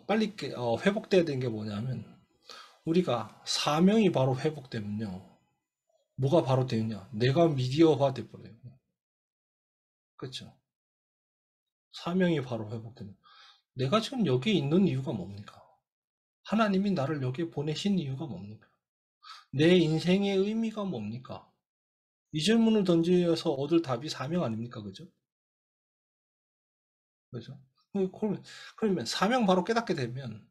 빨리 회복돼야 되는 게 뭐냐면 우리가 사명이 바로 회복되면요. 뭐가 바로 되느냐? 내가 미디어화 돼버려요. 그렇죠? 사명이 바로 회복되면 내가 지금 여기에 있는 이유가 뭡니까? 하나님이 나를 여기에 보내신 이유가 뭡니까? 내 인생의 의미가 뭡니까? 이 질문을 던져서 얻을 답이 사명 아닙니까? 그죠? 그죠? 그러면 사명 바로 깨닫게 되면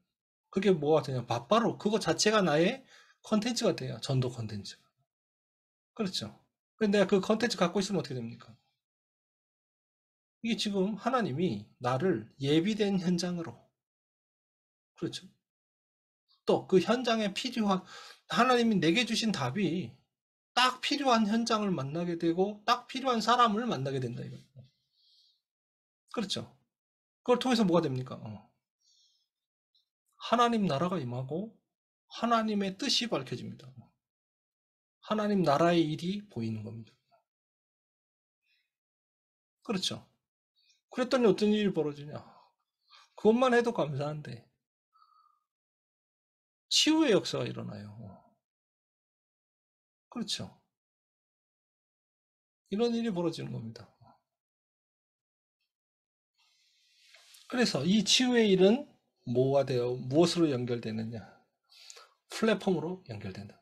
그게 뭐가 되냐? 바로 그거 자체가 나의 컨텐츠가 돼요. 전도 컨텐츠. 그렇죠? 근데 내가 그 컨텐츠 갖고 있으면 어떻게 됩니까? 이게 지금 하나님이 나를 예비된 현장으로, 그렇죠? 또 그 현장에 필요한, 하나님이 내게 주신 답이 딱 필요한 현장을 만나게 되고 딱 필요한 사람을 만나게 된다 이거. 그렇죠? 그걸 통해서 뭐가 됩니까? 하나님 나라가 임하고 하나님의 뜻이 밝혀집니다. 하나님 나라의 일이 보이는 겁니다. 그렇죠? 그랬더니 어떤 일이 벌어지냐? 그것만 해도 감사한데 치유의 역사가 일어나요. 그렇죠? 이런 일이 벌어지는 겁니다. 그래서 이 치유의 일은 뭐가 돼요? 무엇으로 연결되느냐? 플랫폼으로 연결된다.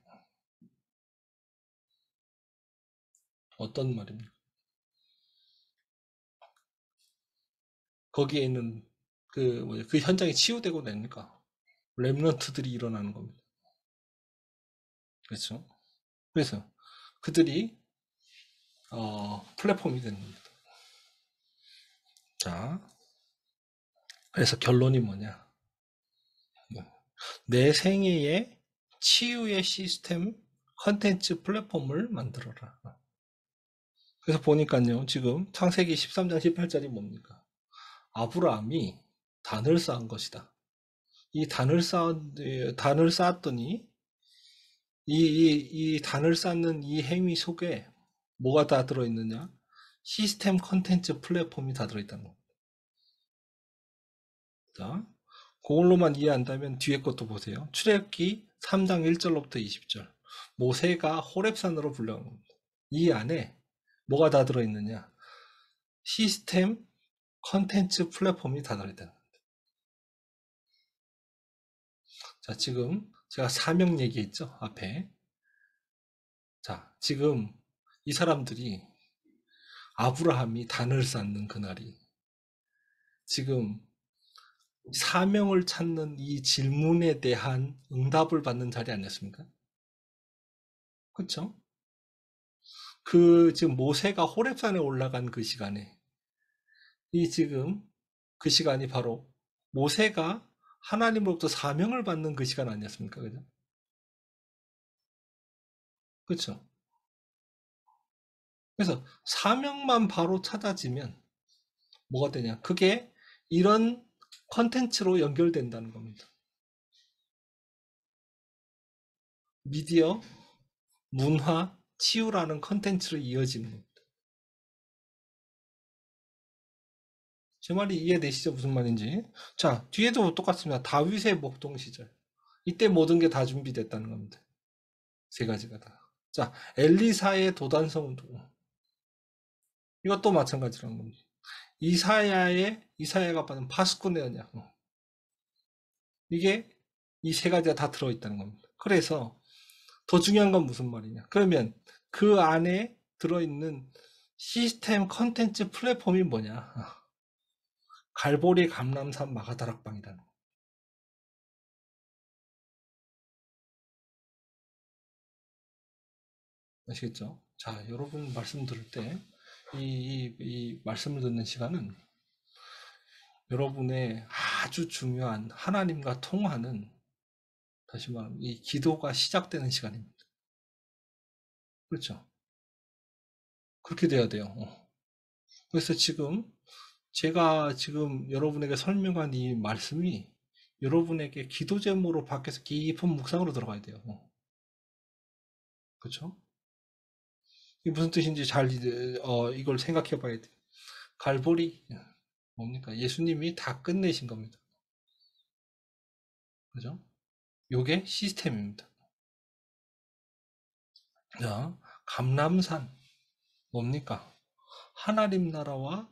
어떤 말입니까? 거기에 있는 그 현장이 치유되고 나니까 렘넌트들이 일어나는 겁니다. 그렇죠? 그래서 그들이 플랫폼이 되는 겁니다. 자, 그래서 결론이 뭐냐? 내 생애에 치유의 시스템 컨텐츠 플랫폼을 만들어라. 그래서 보니까요, 지금 창세기 13장 18절이 뭡니까? 아브라함이 단을 쌓은 것이다. 이 단을 쌓았더니 이 단을 쌓는 이 행위 속에 뭐가 다 들어있느냐? 시스템 컨텐츠 플랫폼이 다 들어있다는 겁니다. 자, 그걸로만 이해한다면 뒤에 것도 보세요. 출애굽기 3장 1절로부터 20절. 모세가 호렙산으로 불러간 겁니다. 이 안에 뭐가 다 들어있느냐? 시스템 컨텐츠 플랫폼이 다 들어있다. 자, 지금 제가 사명 얘기했죠? 앞에. 자, 지금 이 사람들이 아브라함이 단을 쌓는 그날이 지금 사명을 찾는 이 질문에 대한 응답을 받는 자리 아니었습니까? 그렇죠? 지금 모세가 호렙산에 올라간 그 시간에 지금 그 시간이 바로 모세가 하나님으로부터 사명을 받는 그 시간 아니었습니까? 그죠? 그렇죠? 그래서 사명만 바로 찾아지면 뭐가 되냐? 그게 이런 컨텐츠로 연결된다는 겁니다. 미디어, 문화, 치유라는 컨텐츠로 이어지는 겁니다. 제 말이 이해되시죠? 무슨 말인지. 자, 뒤에도 똑같습니다. 다윗의 목동 시절. 이때 모든 게 다 준비됐다는 겁니다. 세 가지가 다. 자, 엘리사의 도단성 이것도 마찬가지라는 겁니다. 이사야가 받은 파수꾼의 언약. 이게 이 세 가지가 다 들어있다는 겁니다. 그래서 더 중요한 건 무슨 말이냐. 그러면 그 안에 들어있는 시스템 컨텐츠 플랫폼이 뭐냐. 갈보리 감람산 마가다락방이라는 거. 아시겠죠? 자, 여러분 말씀 들을 때, 이 말씀을 듣는 시간은 여러분의 아주 중요한 하나님과 통하는, 다시 말하면 이 기도가 시작되는 시간입니다. 그렇죠? 그렇게 돼야 돼요. 그래서 제가 지금 여러분에게 설명한 이 말씀이 여러분에게 기도 제목으로 밖에서 깊은 묵상으로 들어가야 돼요. 그렇죠? 이게 무슨 뜻인지 이걸 생각해 봐야 돼요. 갈보리, 뭡니까? 예수님이 다 끝내신 겁니다. 그죠? 요게 시스템입니다. 자, 감람산, 뭡니까? 하나님 나라와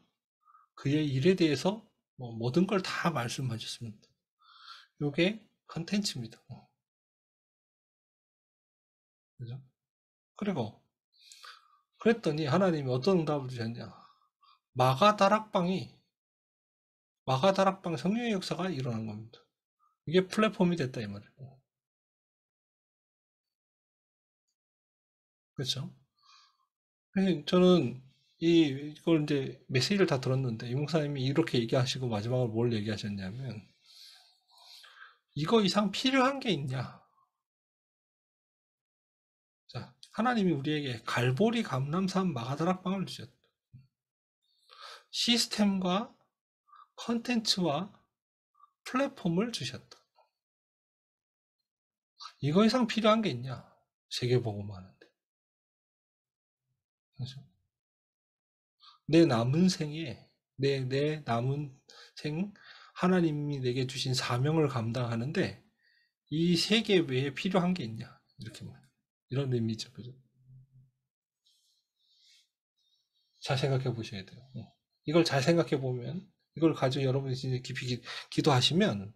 그의 일에 대해서 모든 걸 다 말씀하셨습니다. 요게 컨텐츠입니다. 그죠? 그리고 그랬더니 하나님이 어떤 응답을 주셨냐? 마가다락방이 마가다락방 성령의 역사가 일어난 겁니다. 이게 플랫폼이 됐다 이 말이에요. 그렇죠? 저는 이걸 이제 메시지를 다 들었는데 이 목사님이 이렇게 얘기하시고 마지막으로 뭘 얘기하셨냐면 이거 이상 필요한 게 있냐? 자, 하나님이 우리에게 갈보리 감람산 마가다락방을 주셨다. 시스템과 컨텐츠와 플랫폼을 주셨다. 이거 이상 필요한 게 있냐? 세계복음 하는데. 그렇죠? 내 남은 생에 내 남은 생 하나님이 내게 주신 사명을 감당하는데 이 세계 외에 필요한 게 있냐? 이렇게 말. 이런 의미죠, 그죠? 잘 생각해 보셔야 돼요. 이걸 잘 생각해 보면 이걸 가지고 여러분이 이제 깊이 기도하시면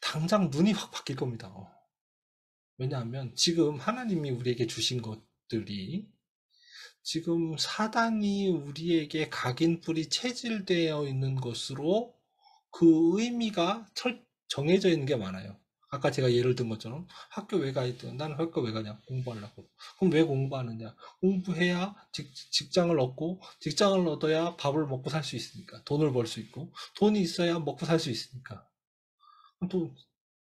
당장 눈이 확 바뀔 겁니다. 왜냐하면 지금 하나님이 우리에게 주신 것들이 지금 사단이 우리에게 각인뿔이 체질되어 있는 것으로 그 의미가 정해져 있는 게 많아요. 아까 제가 예를 든 것처럼 학교 왜 가 있든 나는 학교 왜 가냐? 공부하려고. 그럼 왜 공부하느냐? 공부해야 직장을 얻고 직장을 얻어야 밥을 먹고 살 수 있으니까 돈을 벌 수 있고 돈이 있어야 먹고 살 수 있으니까 또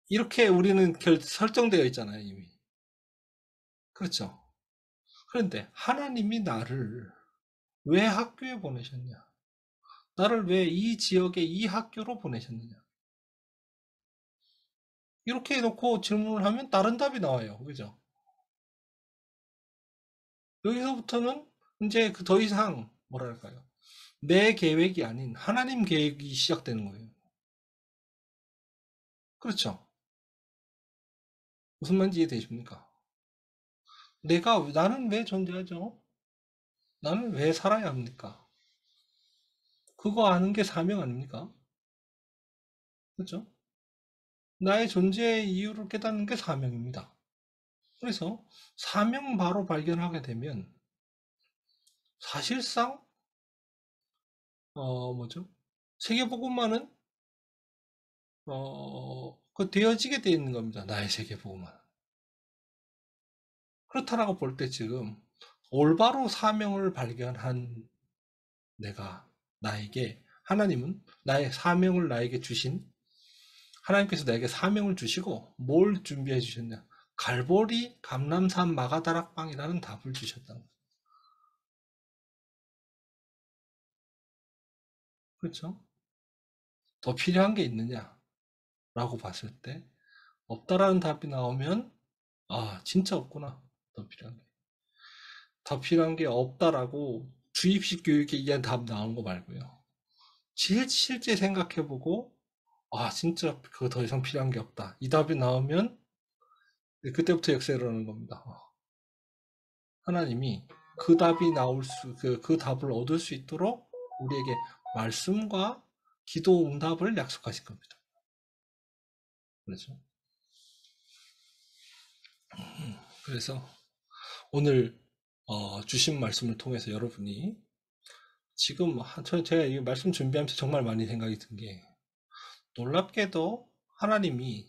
이렇게 우리는 설정되어 있잖아요 이미. 그렇죠. 그런데 하나님이 나를 왜 학교에 보내셨냐? 나를 왜 이 지역의 이 학교로 보내셨느냐? 이렇게 해놓고 질문을 하면 다른 답이 나와요. 그죠? 여기서부터는 이제 그 더 이상 뭐랄까요? 내 계획이 아닌 하나님 계획이 시작되는 거예요. 그렇죠? 무슨 말인지 이해되십니까? 나는 왜 존재하죠? 나는 왜 살아야 합니까? 그거 아는 게 사명 아닙니까? 그렇죠? 나의 존재의 이유를 깨닫는 게 사명입니다. 그래서 사명 바로 발견하게 되면 사실상 뭐죠? 세계복음화는 그 되어지게 되어 있는 겁니다. 나의 세계복음화는. 그렇다라고 볼 때 지금 올바로 사명을 발견한 내가 나에게 하나님은 나의 사명을 나에게 주신 하나님께서 나에게 사명을 주시고 뭘 준비해 주셨냐? 갈보리 감람산 마가다락방이라는 답을 주셨다는 거예요. 그렇죠? 더 필요한 게 있느냐라고 봤을 때 없다라는 답이 나오면 진짜 없구나. 더 필요한 게. 더 필요한 게 없다라고 주입식 교육에 의한 답 나오는 거 말고요. 실제 생각해보고 진짜 그거 더 이상 필요한 게 없다. 이 답이 나오면 그때부터 역사를 하는 겁니다. 하나님이 그 답이 그 답을 얻을 수 있도록 우리에게 말씀과 기도 응답을 약속하신 겁니다. 그렇죠? 그래서 오늘 주신 말씀을 통해서 여러분이 지금 제가 이 말씀 준비하면서 정말 많이 생각이 든 게, 놀랍게도 하나님이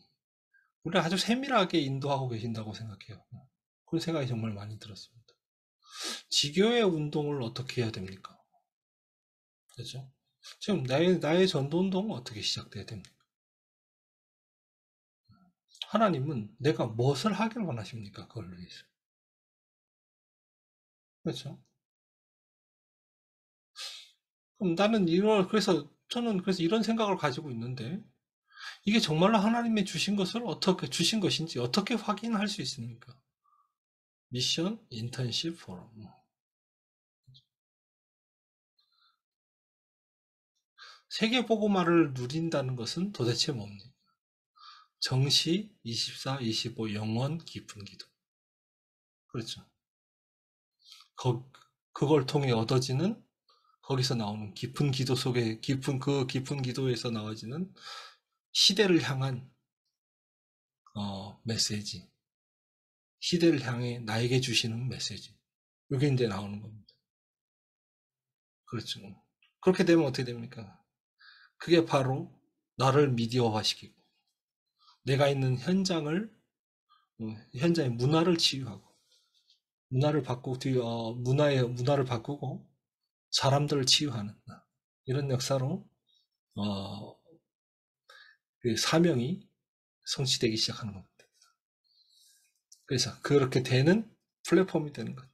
우리를 아주 세밀하게 인도하고 계신다고 생각해요. 그런 생각이 정말 많이 들었습니다. 지교의 운동을 어떻게 해야 됩니까? 그렇죠? 지금 나의 전도 운동은 어떻게 시작돼야 됩니까? 하나님은 내가 무엇을 하길 원하십니까? 그걸 위해서. 그렇죠? 그럼 저는 그래서 이런 생각을 가지고 있는데, 이게 정말로 하나님의 주신 것을 어떻게 주신 것인지 어떻게 확인할 수 있습니까? 미션, 인턴십, 포럼. 세계보고마를 누린다는 것은 도대체 뭡니까? 정시 24, 25 영원 깊은 기도. 그렇죠. 그걸 통해 얻어지는, 거기서 나오는 깊은 기도 속에 깊은 기도에서 나와지는 시대를 향한 메시지. 시대를 향해 나에게 주시는 메시지. 이게 이제 나오는 겁니다. 그렇죠. 그렇게 되면 어떻게 됩니까? 그게 바로 나를 미디어화시키고 내가 있는 현장의 문화를 치유하고 문화를 바꾸고 사람들을 치유하는 이런 역사로 어, 그 사명이 성취되기 시작하는 겁니다. 그래서 그렇게 되는 플랫폼이 되는 것.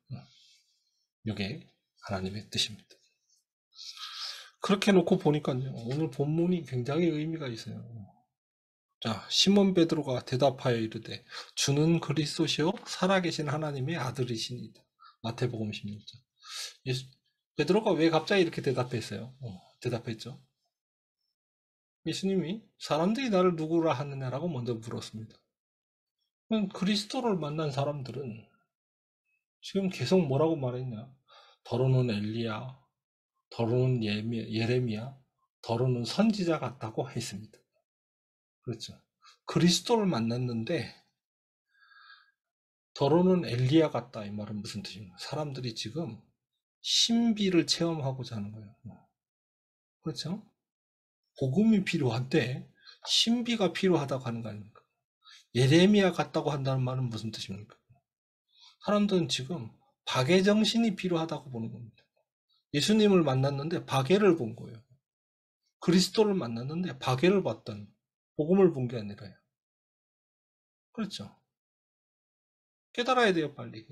이게 하나님의 뜻입니다. 그렇게 놓고 보니까요, 오늘 본문이 굉장히 의미가 있어요. 자, 시몬 베드로가 대답하여 이르되 주는 그리스도시요 살아계신 하나님의 아들이시니이다. 마태복음 16장. 베드로가 왜 갑자기 이렇게 대답했어요? 대답했죠. 예수님이 사람들이 나를 누구라 하느냐라고 먼저 물었습니다. 그리스도를 만난 사람들은 지금 계속 뭐라고 말했냐? 더러는 엘리야, 더러는 예레미야, 더러는 선지자 같다고 했습니다. 그렇죠. 그리스도를 만났는데 더러는 엘리야 같다, 이 말은 무슨 뜻입니까? 사람들이 지금 신비를 체험하고자 하는 거예요. 그렇죠? 복음이 필요한데 신비가 필요하다고 하는 거 아닙니까? 예레미야 같다고 한다는 말은 무슨 뜻입니까? 사람들은 지금 박애 정신이 필요하다고 보는 겁니다. 예수님을 만났는데 박애를 본 거예요. 그리스도를 만났는데 박애를 봤던, 복음을 본 게 아니라요. 그렇죠? 깨달아야 돼요, 빨리.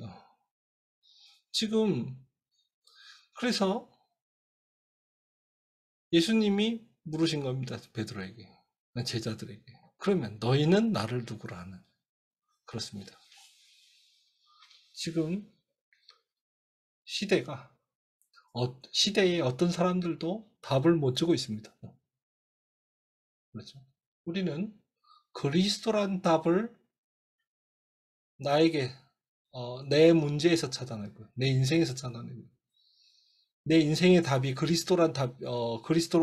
지금 그래서 예수님이 물으신 겁니다, 베드로에게, 제자들에게. 그러면 너희는 나를 누구라 하는? 그렇습니다. 지금 시대에 어떤 사람들도 답을 못 주고 있습니다. 그렇죠? 우리는 그리스도란 답을 나에게 내 문제에서 찾아내고 내 인생에서 찾아내고 내 인생의 답이 그리스도로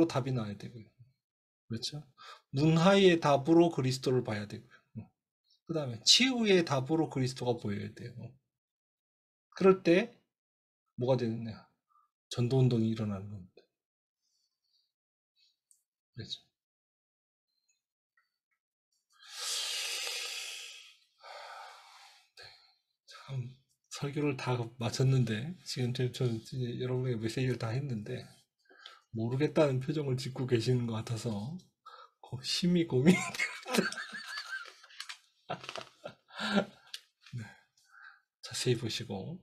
답이 나야 되고요. 그렇죠? 문화의 답으로 그리스도를 봐야 되고요. 그 다음에 치유의 답으로 그리스도가 보여야 돼요. 그럴 때 뭐가 되느냐? 전도운동이 일어나는 겁니다. 그렇죠? 참 설교를 다 마쳤는데 지금 저는 여러분에게 메시지를 다 했는데 모르겠다는 표정을 짓고 계시는 것 같아서 심히 고민. 자세히 보시고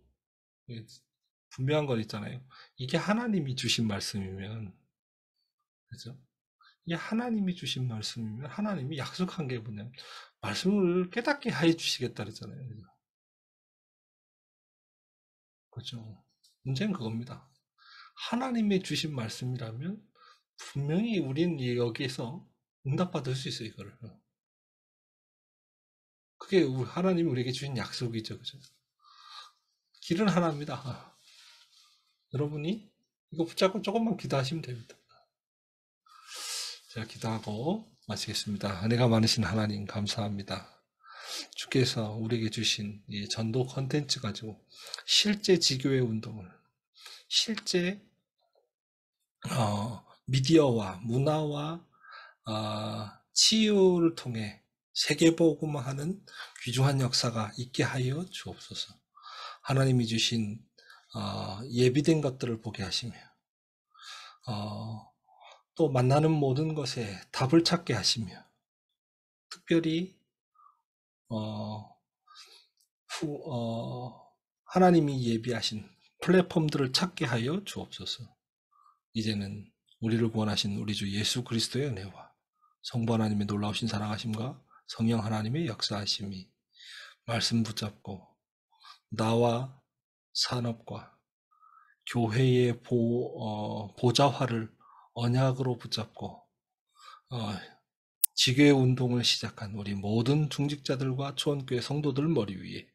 분명한 건 있잖아요. 이게 하나님이 주신 말씀이면, 그죠? 이게 하나님이 주신 말씀이면 하나님이 약속한 게 뭐냐면 말씀을 깨닫게 해 주시겠다 그랬잖아요. 그죠? 그죠? 문제는 그겁니다. 하나님이 주신 말씀이라면 분명히 우리는 여기에서 응답받을 수 있어요, 이거를. 그게 하나님이 우리에게 주신 약속이죠, 그죠? 길은 하나입니다. 여러분이 이거 붙잡고 조금만 기도하시면 됩니다. 제가 기도하고 마치겠습니다. 은혜가 많으신 하나님 감사합니다. 주께서 우리에게 주신 이 전도 컨텐츠 가지고 실제 지교회 운동을 실제 미디어와 문화와 치유를 통해 세계복음화하는 귀중한 역사가 있게 하여 주옵소서. 하나님이 주신 예비된 것들을 보게 하시며 또 만나는 모든 것에 답을 찾게 하시며 특별히 하나님이 예비하신 플랫폼들을 찾게 하여 주옵소서. 이제는 우리를 구원하신 우리 주 예수 그리스도의 은혜와 성부 하나님의 놀라우신 사랑하심과 성령 하나님의 역사하심이 말씀 붙잡고 나와 산업과 교회의 보좌화를 언약으로 붙잡고 지교회 운동을 시작한 우리 모든 중직자들과 초원교회 성도들 머리 위에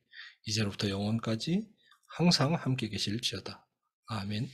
이제로부터 영원까지 항상 함께 계실지어다. 아멘.